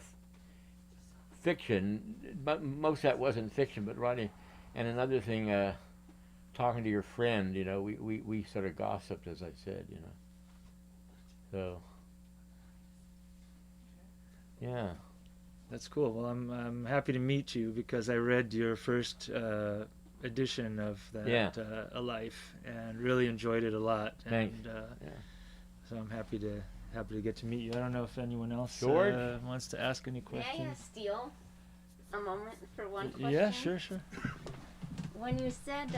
fiction, but most of that wasn't fiction, but writing, and another thing, talking to your friend. We sort of gossiped, as I said. So yeah. That's cool. Well, I'm happy to meet you because I read your first edition of that Yeah. A Life and really enjoyed it a lot. Thanks. And Yeah. so I'm happy to get to meet you. I don't know if anyone else George? wants to ask any May I questions. steal a moment for one question? Yeah, sure. When you said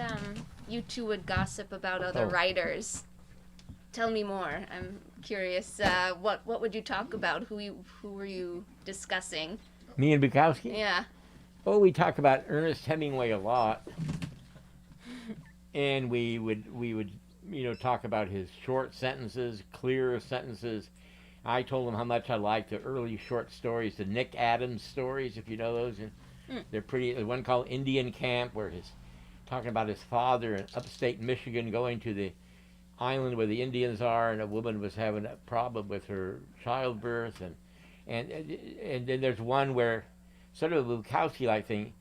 you two would gossip about other Oh. writers, tell me more. I'm curious. What would you talk about? Who were you discussing? Me and Bukowski? Yeah. Oh, we talk about Ernest Hemingway a lot, and we would talk about his short sentences, clear sentences. I told him how much I liked the early short stories, the Nick Adams stories, if you know those. And they're pretty. The one called Indian Camp, where he's talking about his father in upstate Michigan going to the island where the Indians are, and a woman was having a problem with her childbirth, and then there's one where, sort of a Bukowski-like thing,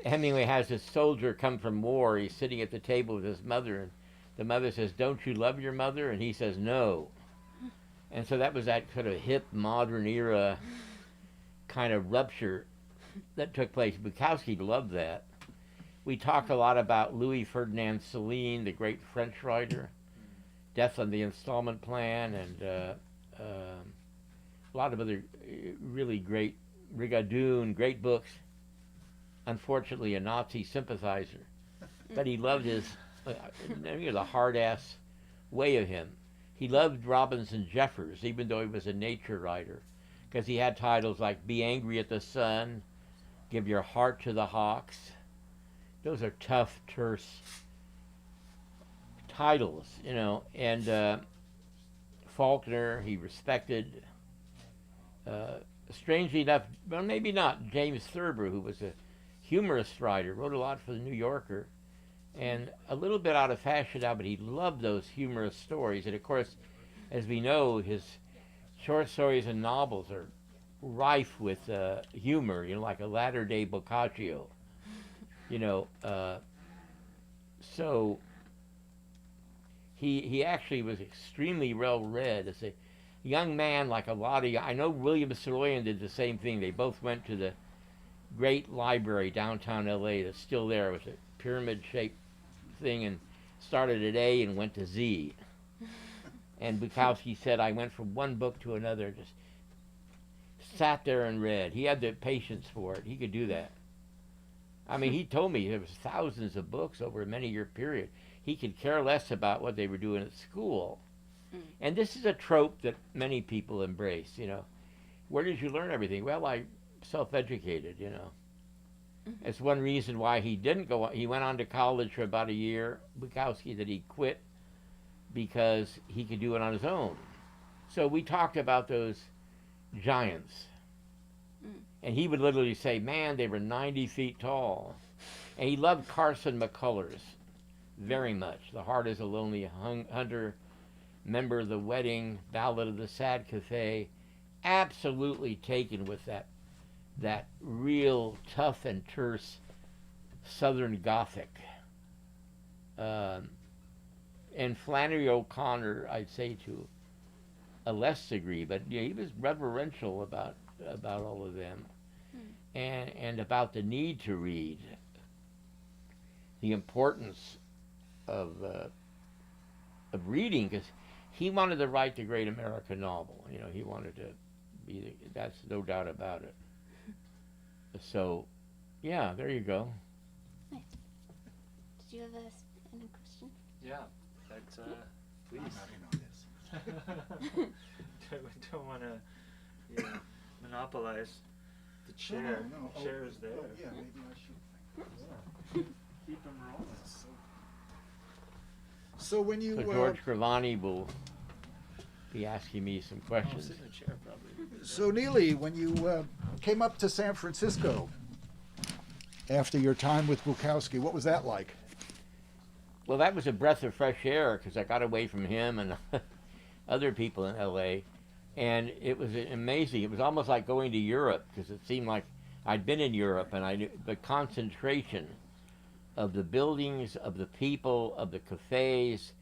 Hemingway has this soldier come from war. He's sitting at the table with his mother, and the mother says, "Don't you love your mother?" And he says, "No." And so that was that sort of hip, modern era kind of rupture that took place. Bukowski loved that. We talked a lot about Louis Ferdinand Céline, the great French writer, Death on the Installment Plan, and a lot of other really great, Rigaudon, great books. Unfortunately, a Nazi sympathizer, but he loved his, the hard-ass way of him. He loved Robinson Jeffers, even though he was a nature writer, because he had titles like Be Angry at the Sun, Give Your Heart to the Hawks. Those are tough, terse titles, and Faulkner, he respected. Strangely enough, well, maybe not, James Thurber, who was a humorist writer, wrote a lot for the New Yorker, and a little bit out of fashion now, but he loved those humorous stories. And of course, as we know, his short stories and novels are rife with humor, like a latter-day Boccaccio. So he actually was extremely well read as a young man, like a lot of. I know William Saroyan did the same thing. They both went to the great library downtown L.A. that's still there. It was a pyramid-shaped thing, and started at A and went to Z. And Bukowski said, "I went from one book to another, just sat there and read." He had the patience for it. He could do that. I mean, he told me there was thousands of books over a many-year period. He could care less about what they were doing at school. And this is a trope that many people embrace, Where did you learn everything? Well, I self-educated, It's one reason why he didn't go on. He went on to college for about a year, Bukowski, that he quit because he could do it on his own. So we talked about those giants. And he would literally say, man, they were 90 feet tall. And he loved Carson McCullers very much. The Heart is a Lonely Hunter, Member of the Wedding, Ballad of the Sad Cafe. Absolutely taken with that real tough and terse Southern Gothic. And Flannery O'Connor, I'd say to a less degree, but he was reverential about all of them, and about the need to read, the importance of reading, because he wanted to write the great American novel. He wanted to be. That's no doubt about it. So, yeah, there you go. Nice. Did you have any question? Yeah, please. I'm having on this. don't want to monopolize the chair. No. The chair is there. Oh, yeah, maybe I should. Keep them rolling. So when you So George Gravani will be asking me some I'll questions. sit in a chair probably. So Neely, when you came up to San Francisco after your time with Bukowski, what was that like? Well, that was a breath of fresh air because I got away from him and other people in LA, and it was amazing. It was almost like going to Europe because it seemed like I'd been in Europe, and I knew the concentration of the buildings, of the people, of the cafes,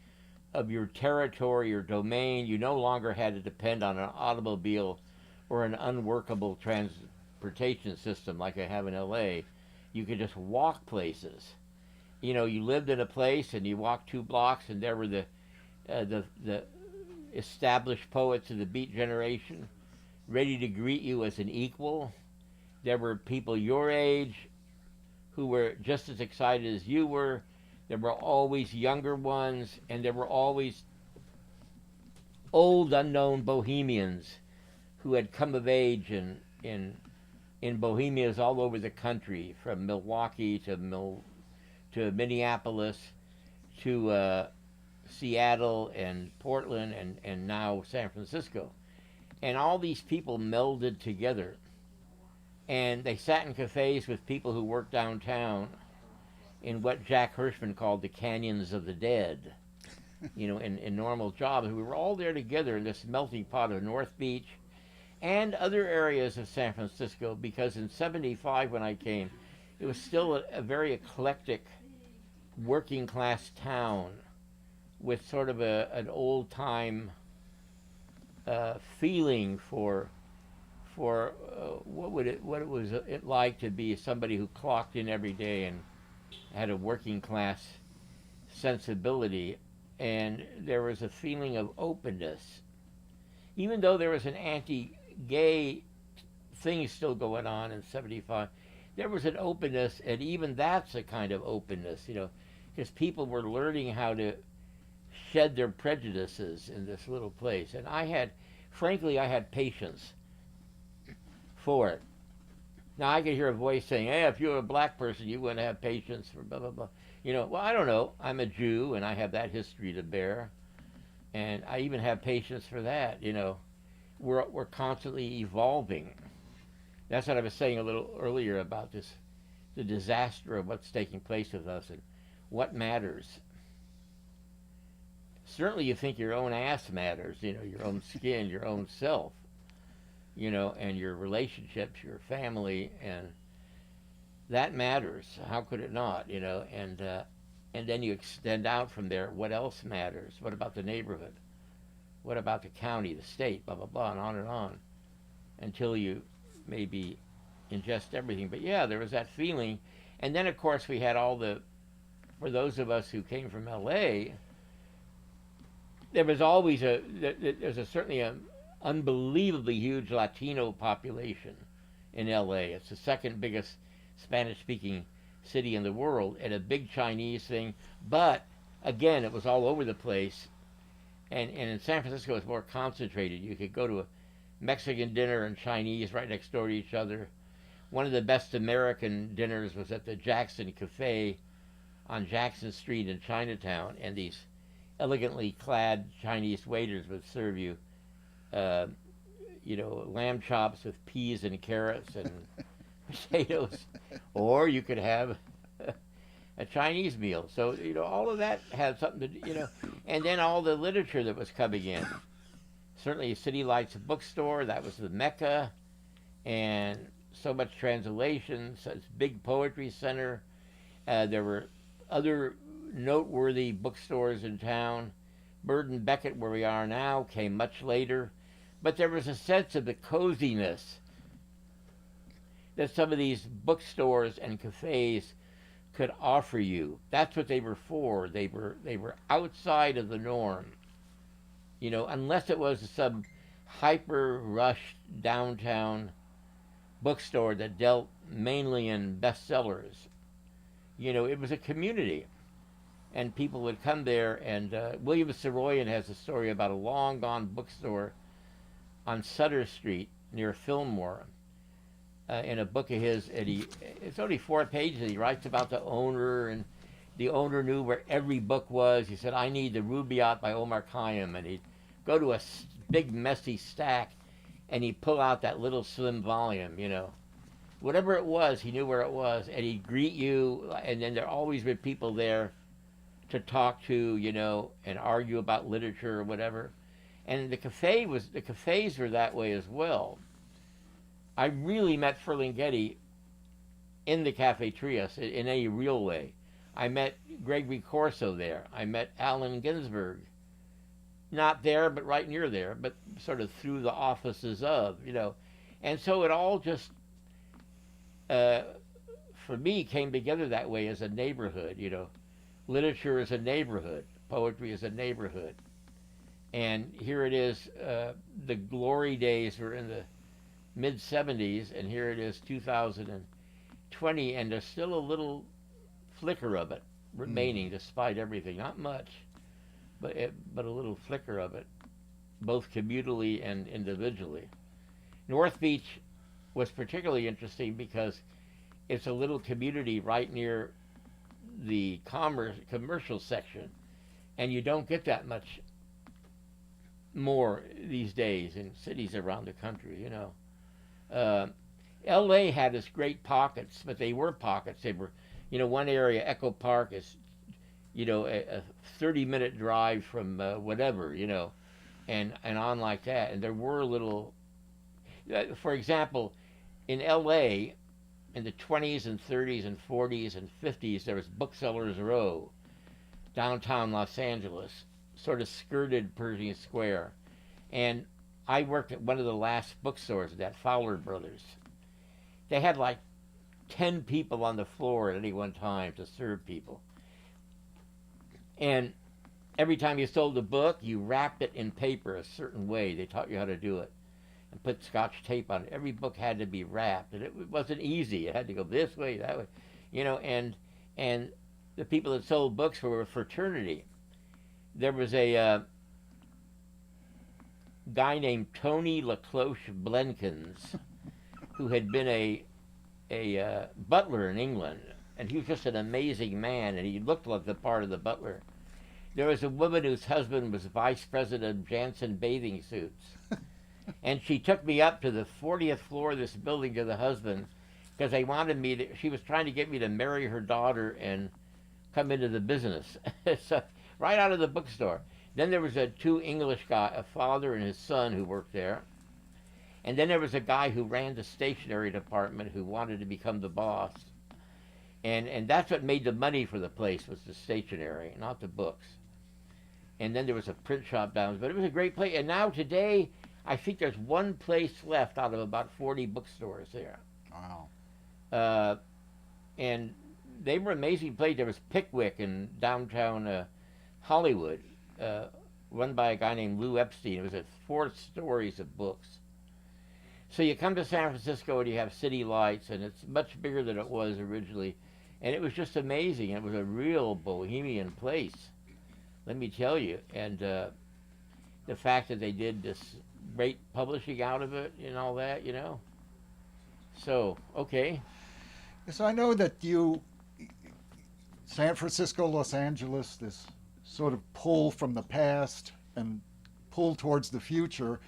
of your territory, your domain. You no longer had to depend on an automobile or an unworkable transportation system like I have in LA. You could just walk places. You know, you lived in a place and you walked 2 blocks, and there were the established poets of the Beat generation ready to greet you as an equal. There were people your age who were just as excited as you were. There were always younger ones, and there were always old unknown bohemians who had come of age in bohemias all over the country, from Milwaukee to Minneapolis to Seattle and Portland and now San Francisco. And all these people melded together. And they sat in cafes with people who worked downtown in what Jack Hirschman called the canyons of the dead, you know, in normal jobs. We were all there together in this melting pot of North Beach and other areas of San Francisco, because in '75 when I came, it was still a very eclectic working class town with sort of an old time feeling for what it was it like to be somebody who clocked in every day and had a working class sensibility. And there was a feeling of openness, even though there was an anti-gay thing still going on in '75. There was an openness, and even that's a kind of openness, you know, because people were learning how to shed their prejudices in this little place. And frankly, I had patience for it. Now I could hear a voice saying, hey, if you were a black person, you wouldn't have patience for blah, blah, blah. You know, well, I don't know. I'm a Jew, and I have that history to bear. And I even have patience for that, you know. We're constantly evolving. That's what I was saying a little earlier about the disaster of what's taking place with us and what matters. Certainly you think your own ass matters, you know, your own skin, your own self, you know, and your relationships, your family, and that matters. How could it not, you know? And then you extend out from there. What else matters? What about the neighborhood? What about the county, the state, blah, blah, blah, and on, until you maybe ingest everything. But yeah, there was that feeling. And then, of course, we had for those of us who came from LA, there was always certainly an unbelievably huge Latino population in LA. It's the second biggest Spanish-speaking city in the world, and a big Chinese thing. But again, it was all over the place. And in San Francisco, it's more concentrated. You could go to a Mexican dinner and Chinese right next door to each other. One of the best American dinners was at the Jackson Cafe on Jackson Street in Chinatown, and these elegantly clad Chinese waiters would serve you, you know, lamb chops with peas and carrots and potatoes, or you could have a Chinese meal. So, you know, all of that had something to do, you know, and then all the literature that was coming in. Certainly City Lights bookstore, that was the Mecca, and so much translation, such big poetry center. There were other noteworthy bookstores in town. Bird and Beckett, where we are now, came much later. But there was a sense of the coziness that some of these bookstores and cafes could offer you. That's what they were for. They were outside of the norm. You know, unless it was some hyper-rushed downtown bookstore that dealt mainly in bestsellers. You know, it was a community. And people would come there, and William Saroyan has a story about a long-gone bookstore on Sutter Street near Fillmore, in a book of his, and it's only 4 pages, and he writes about the owner, and the owner knew where every book was. He said, I need the Rubaiyat by Omar Khayyam, and he'd go to a big messy stack, and he'd pull out that little slim volume, you know. Whatever it was, he knew where it was, and he'd greet you, and then there always were people there to talk to, you know, and argue about literature or whatever. And the cafes were that way as well. I really met Ferlinghetti in the cafeterias in a real way. I met Gregory Corso there. I met Allen Ginsberg. Not there, but right near there, but sort of through the offices of, you know. And so it all just, for me, came together that way as a neighborhood, you know. Literature is a neighborhood. Poetry is a neighborhood. And here it is, the glory days were in the mid-70s, and here it is 2020, and there's still a little flicker of it remaining despite everything. Not much, but a little flicker of it, both commutally and individually. North Beach was particularly interesting because it's a little community right near the commercial section, and you don't get that much more these days in cities around the country, you know. L.A. had its great pockets, but they were pockets. They were, you know, one area, Echo Park, is, you know, a 30-minute drive from whatever, you know, and on like that. And there were little, for example, in L.A., in the 20s and 30s and 40s and 50s, there was Booksellers Row, downtown Los Angeles, sort of skirted Pershing Square. And I worked at one of the last bookstores, that Fowler Brothers. They had like 10 people on the floor at any one time to serve people. And every time you sold a book, you wrapped it in paper a certain way. They taught you how to do it. And put Scotch tape on it. Every book had to be wrapped. And it wasn't easy. It had to go this way, that way. You know, and the people that sold books were a fraternity. There was a guy named Tony LaCloche Blenkins, who had been a butler in England, and he was just an amazing man, and he looked like the part of the butler. There was a woman whose husband was vice president of Janssen Bathing Suits, and she took me up to the 40th floor of this building to the husband, because they wanted me to, she was trying to get me to marry her daughter and come into the business. So, right out of the bookstore. Then there was two English guys, a father and his son, who worked there. And then there was a guy who ran the stationery department who wanted to become the boss. And that's what made the money for the place, was the stationery, not the books. And then there was a print shop down, but it was a great place. And now today, I think there's one place left out of about 40 bookstores there. Wow. And they were amazing places. There was Pickwick in downtown Hollywood, run by a guy named Lou Epstein. It was 4 stories of books. So you come to San Francisco and you have city lights, and it's much bigger than it was originally. And it was just amazing. It was a real bohemian place, let me tell you. And the fact that they did this great publishing out of it and all that, you know. So, okay. So I know that you, San Francisco, Los Angeles, this sort of pull from the past and pull towards the future,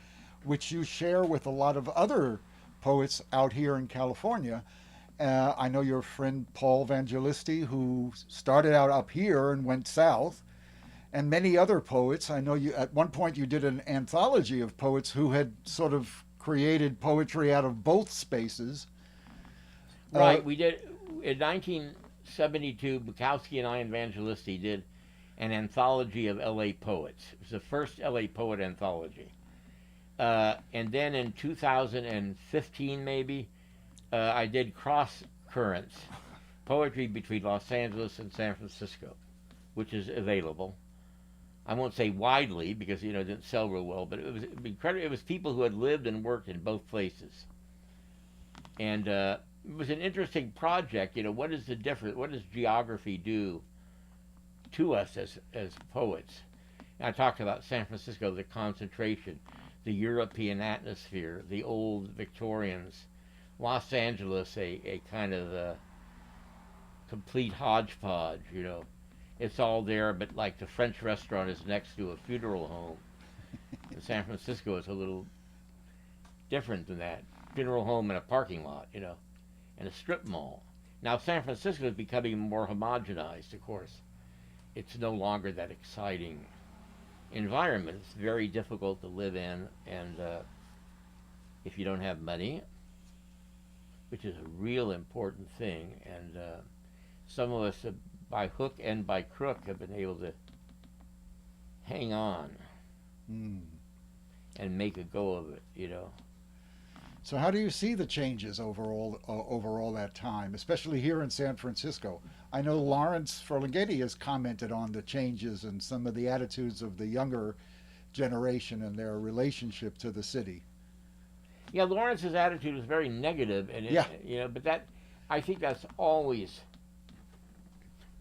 which you share with a lot of other poets out here in California. I know your friend Paul Vangelisti, who started out up here and went south, and many other poets. I know you, at one point you did an anthology of poets who had sort of created poetry out of both spaces. Right, we did, in 1972, Bukowski and I and Vangelisti did an anthology of L.A. poets. It was the first L.A. poet anthology. And then in 2015, maybe, I did Cross Currents, poetry between Los Angeles and San Francisco, which is available. I won't say widely because, you know, it didn't sell real well, but it was incredible. It was people who had lived and worked in both places. And it was an interesting project. You know, what is the difference? What does geography do to us as poets? And I talked about San Francisco, the concentration, the European atmosphere, the old Victorians. Los Angeles, a kind of complete hodgepodge, you know. It's all there, but like the French restaurant is next to a funeral home. In San Francisco, it's a little different than that. Funeral home and a parking lot, you know, and a strip mall. Now, San Francisco is becoming more homogenized, of course. It's no longer that exciting environment. It's very difficult to live in, and if you don't have money, which is a real important thing, and some of us, by hook and by crook, have been able to hang on and make a go of it, you know. So how do you see the changes over all that time, especially here in San Francisco? I know Lawrence Ferlinghetti has commented on the changes and some of the attitudes of the younger generation and their relationship to the city. Yeah, Lawrence's attitude was very negative, and Yeah. you know, but that, I think that's always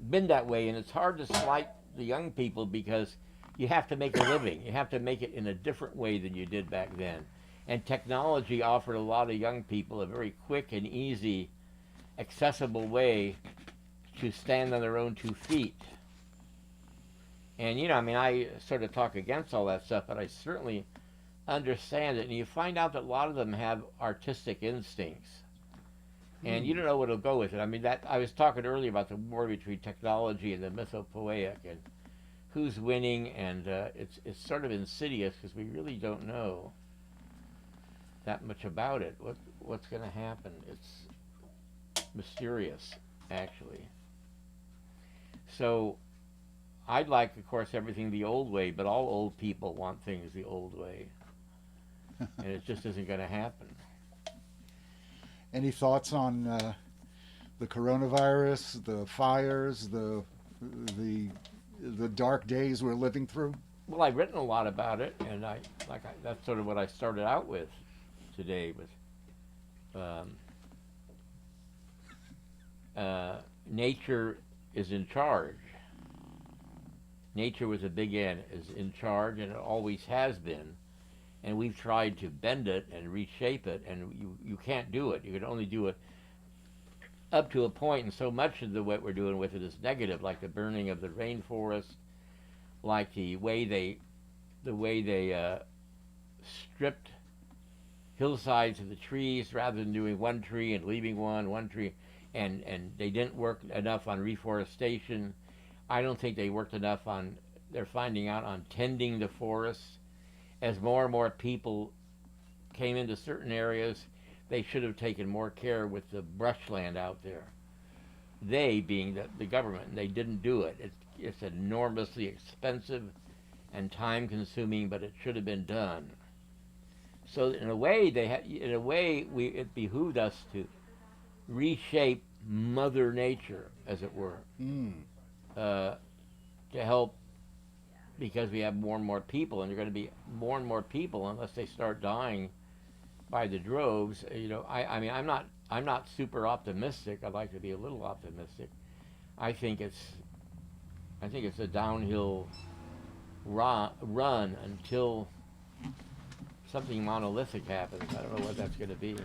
been that way, and it's hard to slight the young people because you have to make a living. You have to make it in a different way than you did back then. And technology offered a lot of young people a very quick and easy, accessible way to stand on their own 2 feet. And, you know, I mean, I sort of talk against all that stuff, but I certainly understand it. And you find out that a lot of them have artistic instincts. And you don't know what'll go with it. I mean, that I was talking earlier about the war between technology and the mythopoeic and who's winning, and it's sort of insidious because we really don't know that much about it. What's going to happen? It's mysterious, actually. So I'd like, of course, everything the old way, but all old people want things the old way, and it just isn't going to happen. Any thoughts on the coronavirus, the fires, the dark days we're living through? Well, I've written a lot about it, and that's sort of what I started out with today. With nature is in charge. Nature with a big N is in charge, and it always has been. And we've tried to bend it and reshape it, and you can't do it. You can only do it up to a point, and so much of what we're doing with it is negative, like the burning of the rainforest, like the way they stripped hillsides of the trees rather than doing one tree and leaving one tree, and they didn't work enough on reforestation. I don't think they worked enough on, they're finding out, on tending the forests. As more and more people came into certain areas, they should have taken more care with the brushland out there. They being the government, and they didn't do it. It's enormously expensive and time-consuming, but it should have been done. So in a way, it behooved us to reshape Mother Nature, as it were, to help, because we have more and more people, and there are going to be more and more people unless they start dying by the droves. You know, I mean, I'm not super optimistic. I'd like to be a little optimistic. I think it's a downhill run until something monolithic happens. I don't know what that's going to be.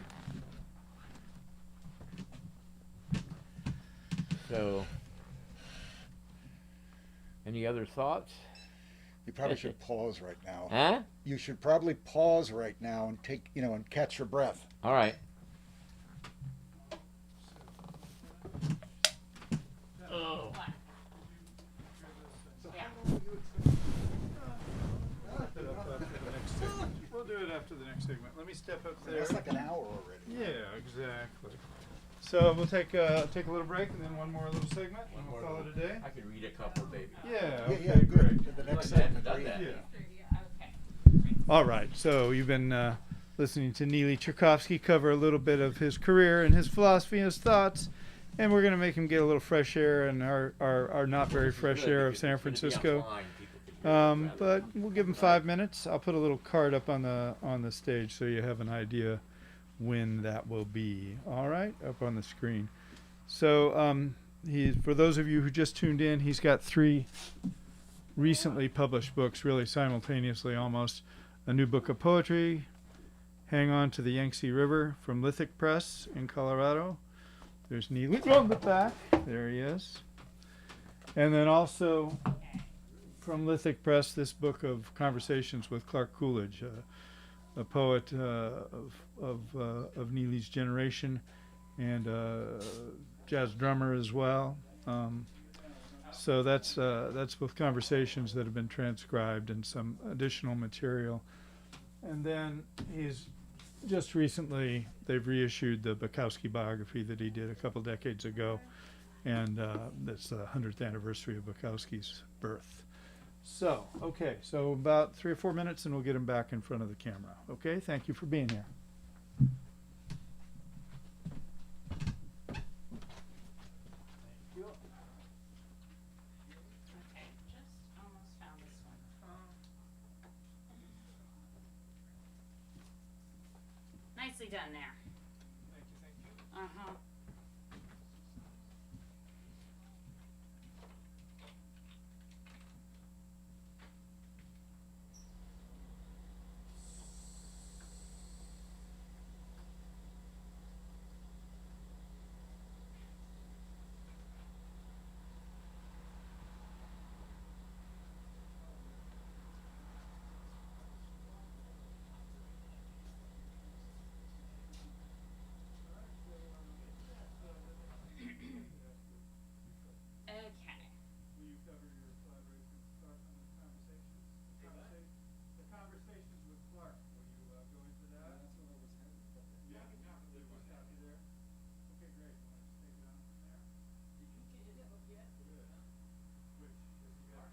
So, any other thoughts? You probably should pause right now. Huh? You should probably pause right now and and catch your breath. All right. Oh. We'll do it after the next segment. Let me step up there. That's like an hour already. Yeah, exactly. So we'll take a little break and then one more little segment, and we'll call it a day. I can read a couple, maybe. Yeah. Yeah, Okay, yeah, good. great. The next Like I segment. haven't done that. Yeah. All right. So you've been listening to Neely Cherkovsky cover a little bit of his career and his philosophy and his thoughts, and we're going to make him get a little fresh air and our not very fresh air of San Francisco. But we'll give him 5 minutes. I'll put a little card up on the stage so you have an idea when that will be. All right, up on the screen. So for those of you who just tuned in, he's got 3 recently published books, really simultaneously almost. A new book of poetry, Hang On to the Yangtze River, from Lithic Press in Colorado. There's Neely on the back. There he is. And then also from Lithic Press this book of conversations with Clark Coolidge, a poet of Neely's generation, and jazz drummer as well. So that's with conversations that have been transcribed and some additional material. And then he's just recently, they've reissued the Bukowski biography that he did a couple decades ago, and that's the 100th anniversary of Bukowski's birth. So, okay, so about 3 or 4 minutes and we'll get him back in front of the camera. Okay, thank you for being here. Okay, just almost found this one. Nicely done there. Thank you. Uh-huh. Okay. Will you cover your collaboration with Clark on the conversations? The conversations with Clark, will you go into that? That's what I was headed. Yeah, they will stop you there. Okay, great. You want to just take it on from there? Did you get it up yet? Good. Which, if you got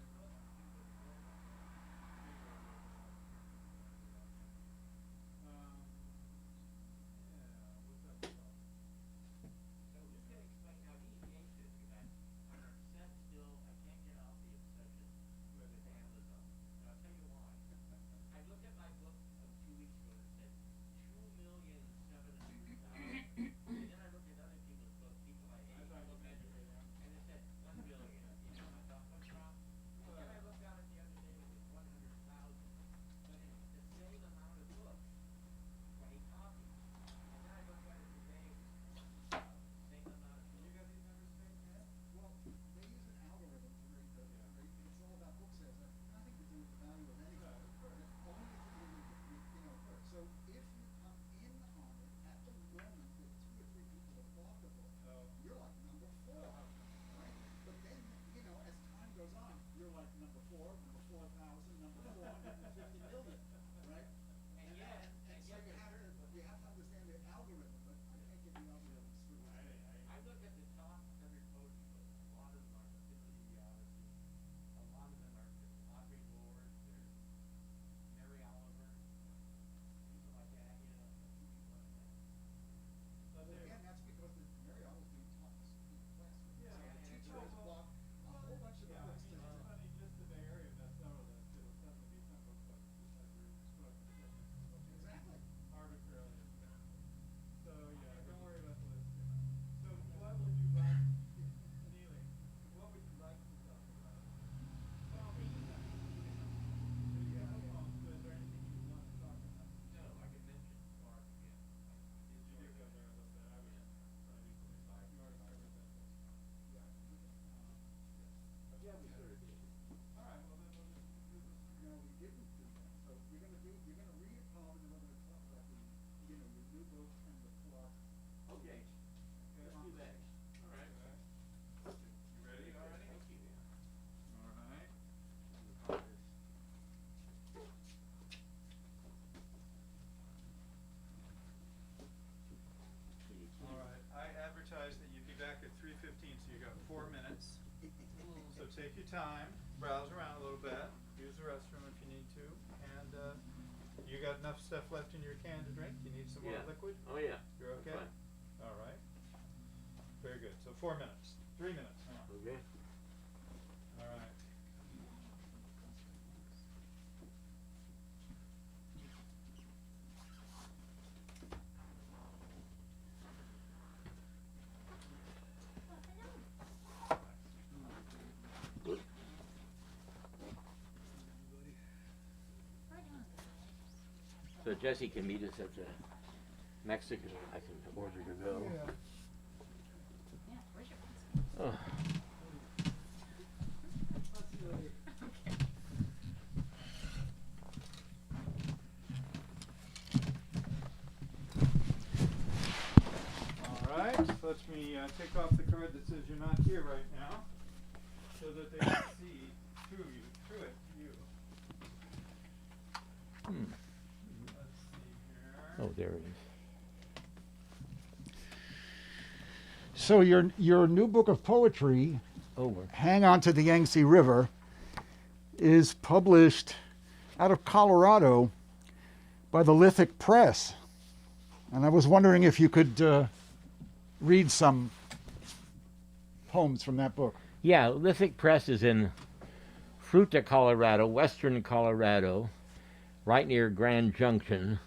that you'd be back at 3:15, so you got 4 minutes. So take your time, browse around a little bit, use the restroom if you need to, and you got enough stuff left in your can to drink? You need some more liquid? Oh yeah. You're okay? Fine. All right. Very good. So 4 minutes. 3 minutes. Hang on. Okay. All right. So Jesse can meet us at the Mexican. I can order to go. Yeah, where's your pencil? Oh. Okay. lets me take off the card that says you're not here right now, so that they can see through it to you. Let's see here. Oh, there it is. So your new book of poetry, Over. Hang On to the Yangtze River, is published out of Colorado by the Lithic Press. And I was wondering if you could read some poems from that book. Yeah, Lithic Press is in Fruita, Colorado, western Colorado, right near Grand Junction,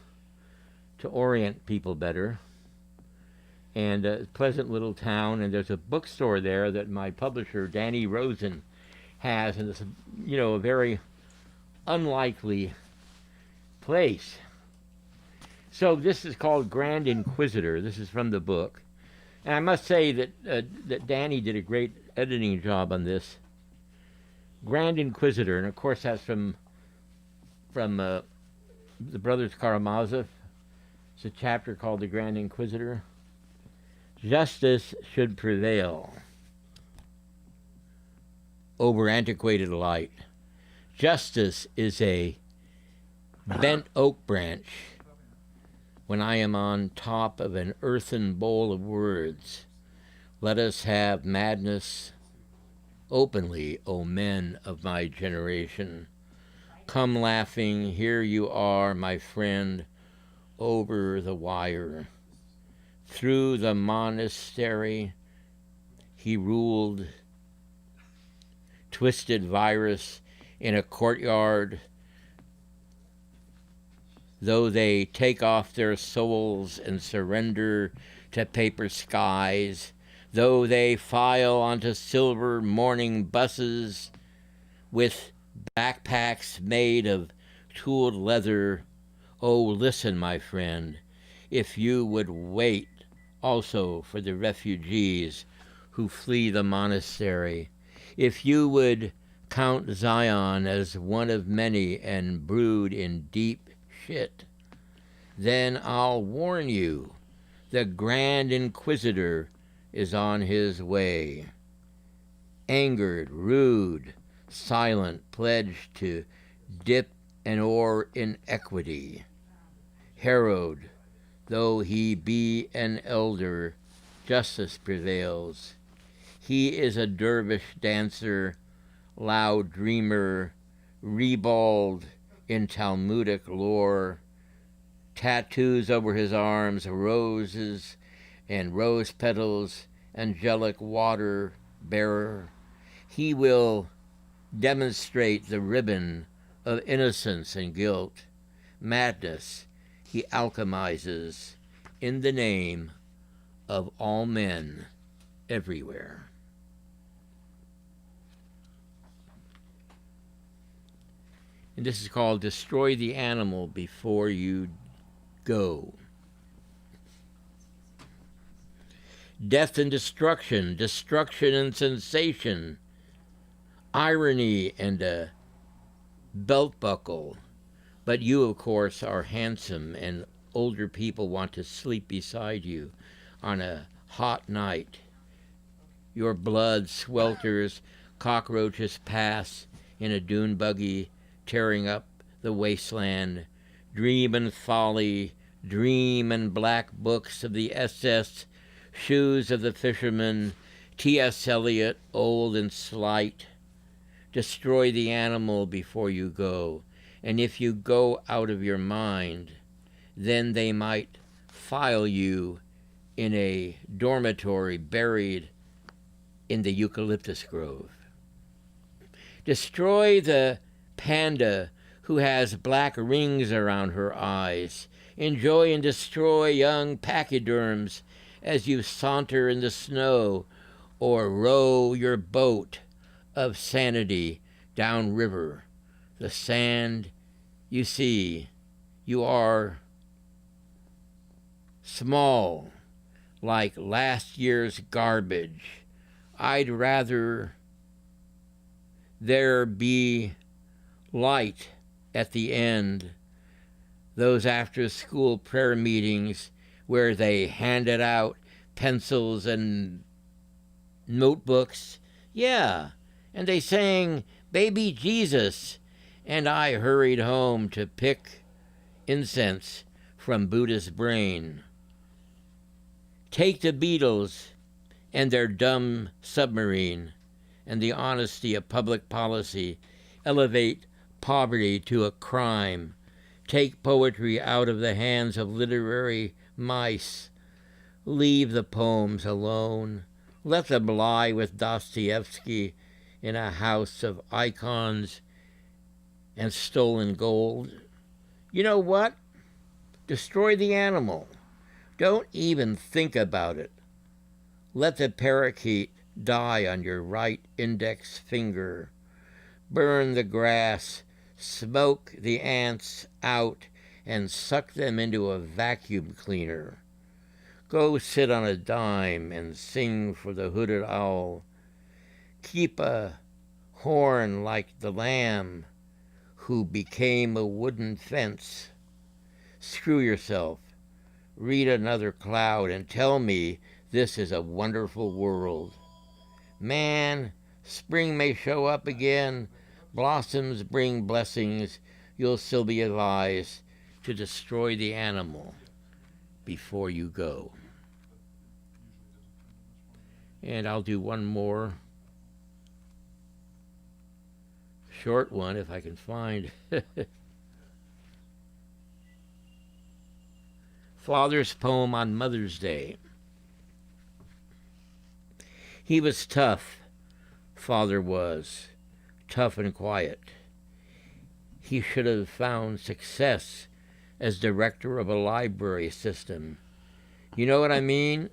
to orient people better. And a pleasant little town, and there's a bookstore there that my publisher, Danny Rosen, has, and it's a very unlikely place. So this is called Grand Inquisitor. This is from the book. And I must say that Danny did a great editing job on this. Grand Inquisitor, and of course that's from the Brothers Karamazov. It's a chapter called The Grand Inquisitor. Justice should prevail over antiquated light. Justice is a bent oak branch when I am on top of an earthen bowl of words. Let us have madness openly, O men of my generation. Come laughing, here you are, my friend, over the wire. Through the monastery he ruled, twisted virus in a courtyard. Though they take off their souls and surrender to paper skies, though they file onto silver morning buses with backpacks made of tooled leather, oh, listen, my friend, if you would wait also for the refugees who flee the monastery, if you would count Zion as one of many and brood in deep shit, then I'll warn you, the Grand Inquisitor is on his way. Angered, rude, silent, pledged to dip an oar in equity. Harrowed, though he be an elder, justice prevails. He is a dervish dancer, loud dreamer, ribald in Talmudic lore, tattoos over his arms, roses and rose petals, angelic water bearer. He will demonstrate the ribbon of innocence and guilt. Madness he alchemizes in the name of all men everywhere. And this is called Destroy the Animal Before You Go. Death and destruction, destruction and sensation, irony and a belt buckle. But you, of course, are handsome, and older people want to sleep beside you on a hot night. Your blood swelters, cockroaches pass in a dune buggy, tearing up the wasteland. Dream and folly, dream and black books of the SS, shoes of the fisherman, T.S. Eliot, old and slight. Destroy the animal before you go. And if you go out of your mind, then they might file you in a dormitory buried in the eucalyptus grove. Destroy the panda who has black rings around her eyes. Enjoy and destroy young pachyderms as you saunter in the snow or row your boat of sanity downriver. The sand you see, you are small, like last year's garbage. I'd rather there be light at the end, those after-school prayer meetings where they handed out pencils and notebooks. Yeah, and they sang Baby Jesus, and I hurried home to pick incense from Buddha's brain. Take the Beatles and their dumb submarine and the honesty of public policy, elevate poverty to a crime, take poetry out of the hands of literary mice, leave the poems alone, let them lie with Dostoevsky in a house of icons and stolen gold. You know what? Destroy the animal. Don't even think about it. Let the parakeet die on your right index finger. Burn the grass, smoke the ants out, and suck them into a vacuum cleaner. Go sit on a dime and sing for the hooded owl. Keep a horn like the lamb who became a wooden fence. Screw yourself. Read another cloud and tell me this is a wonderful world. Man, spring may show up again. Blossoms bring blessings. You'll still be advised to destroy the animal before you go. And I'll do one more short one if I can find. Father's poem on Mother's Day. He was tough, Father was, tough and quiet. He should have found success as director of a library system. You know what I mean?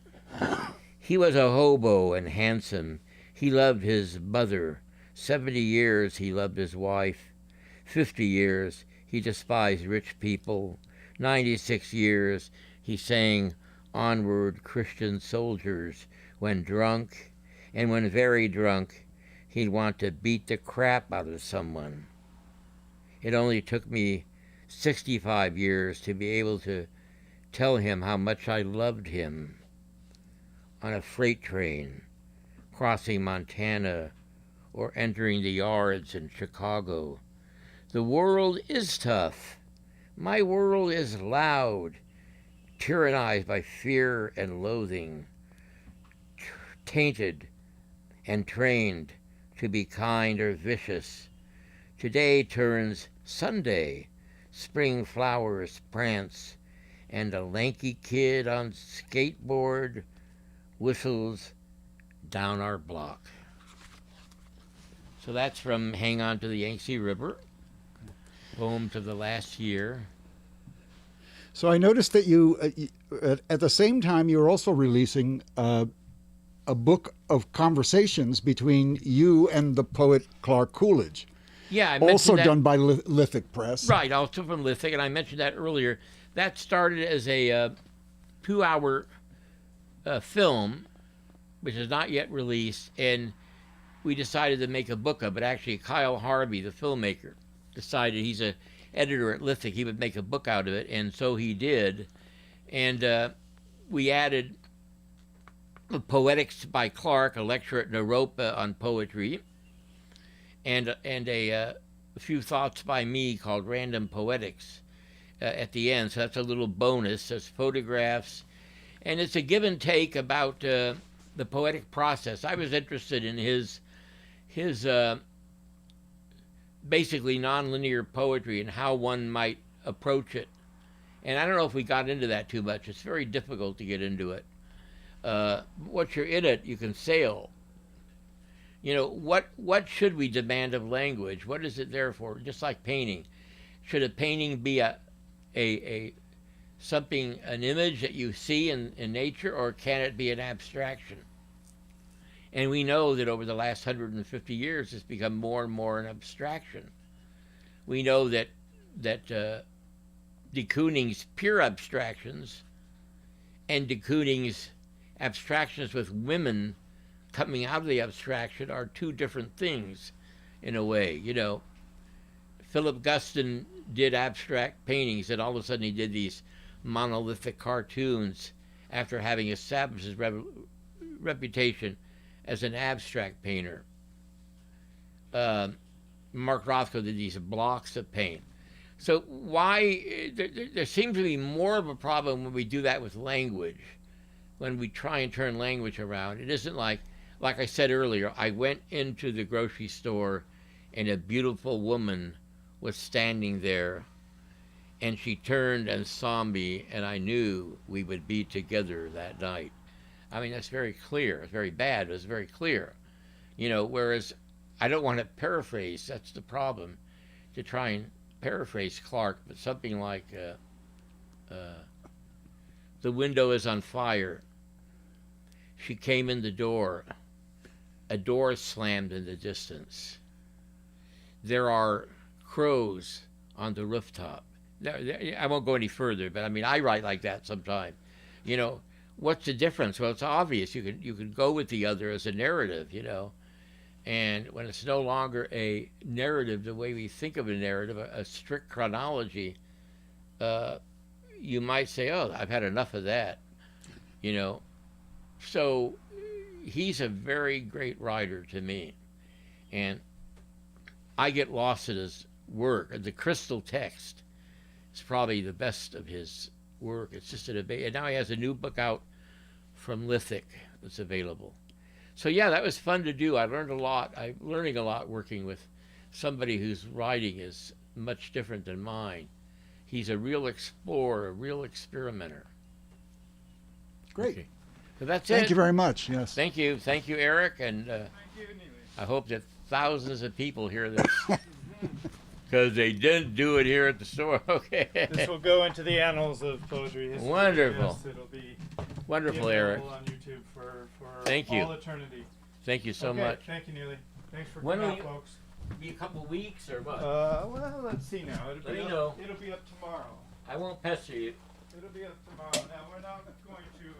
He was a hobo and handsome. He loved his mother. 70 years he loved his wife. 50 years he despised rich people. 96 years he sang Onward Christian Soldiers when drunk, and when very drunk he'd want to beat the crap out of someone. It only took me 65 years to be able to tell him how much I loved him. On a freight train, crossing Montana, or entering the yards in Chicago. The world is tough. My world is loud, tyrannized by fear and loathing, tainted and trained to be kind or vicious. Today turns Sunday, spring flowers prance, and a lanky kid on skateboard whistles down our block. So that's from Hang On to the Yangtze River, poems of the last year. So I noticed that you, at the same time, you're also releasing a book of conversations between you and the poet Clark Coolidge. Yeah, I mentioned also that, done by Lithic Press. Right, also from Lithic, and I mentioned that earlier. That started as a 2-hour film, which is not yet released, and we decided to make a book of it. Actually, Kyle Harvey, the filmmaker, decided, he's an editor at Lithic, he would make a book out of it, and so he did. And we added Poetics by Clark, a lecture at Naropa on poetry, and a few thoughts by me called Random Poetics at the end. So that's a little bonus. There's photographs, and it's a give and take about the poetic process. I was interested in his basically nonlinear poetry and how one might approach it. And I don't know if we got into that too much. It's very difficult to get into it. Once you're in it, you can sail. You know, what should we demand of language? What is it there for? Just like painting. Should a painting be a something, an image that you see in nature, or can it be an abstraction? And we know that over the last 150 years, it's become more and more an abstraction. We know that de Kooning's pure abstractions and de Kooning's abstractions with women coming out of the abstraction are two different things in a way. You know, Philip Guston did abstract paintings, and all of a sudden he did these monolithic cartoons after having established his reputation as an abstract painter. Mark Rothko did these blocks of paint. So why there seems to be more of a problem when we do that with language, when we try and turn language around. It isn't like I said earlier, I went into the grocery store and a beautiful woman was standing there, and she turned and saw me, and I knew we would be together that night. I mean, that's very clear. It's very bad, but it's very clear. You know, whereas I don't want to paraphrase. That's the problem, to try and paraphrase Clark, but something like, the window is on fire. She came in the door. A door slammed in the distance. There are crows on the rooftop. I won't go any further, but I mean, I write like that sometimes. You know, what's the difference? Well, it's obvious. You can go with the other as a narrative, you know. And when it's no longer a narrative, the way we think of a narrative, a strict chronology, you might say, oh, I've had enough of that, you know. So he's a very great writer to me. And I get lost in his work. The Crystal Text is probably the best of his work. It's just a debate. And now he has a new book out from Lithic that's available. So yeah, that was fun to do. I learned a lot. I'm learning a lot working with somebody whose writing is much different than mine. He's a real explorer, a real experimenter. Great. Okay. So that's it. Thank you very much. Yes. Thank you, Eric, and Thank you, Neely. I hope that thousands of people hear this because they didn't do it here at the store. Okay. This will go into the annals of poetry history. Wonderful. Yes, it'll be Wonderful, Eric. available on YouTube for Thank you. all eternity. Thank you so Okay, much. Thank you, Neely. Thanks for When coming will out, you- folks. Be a couple weeks or what? Well, let's see now. Let me know. It'll be up tomorrow. I won't pester you. It'll be up tomorrow. Now, we're not going to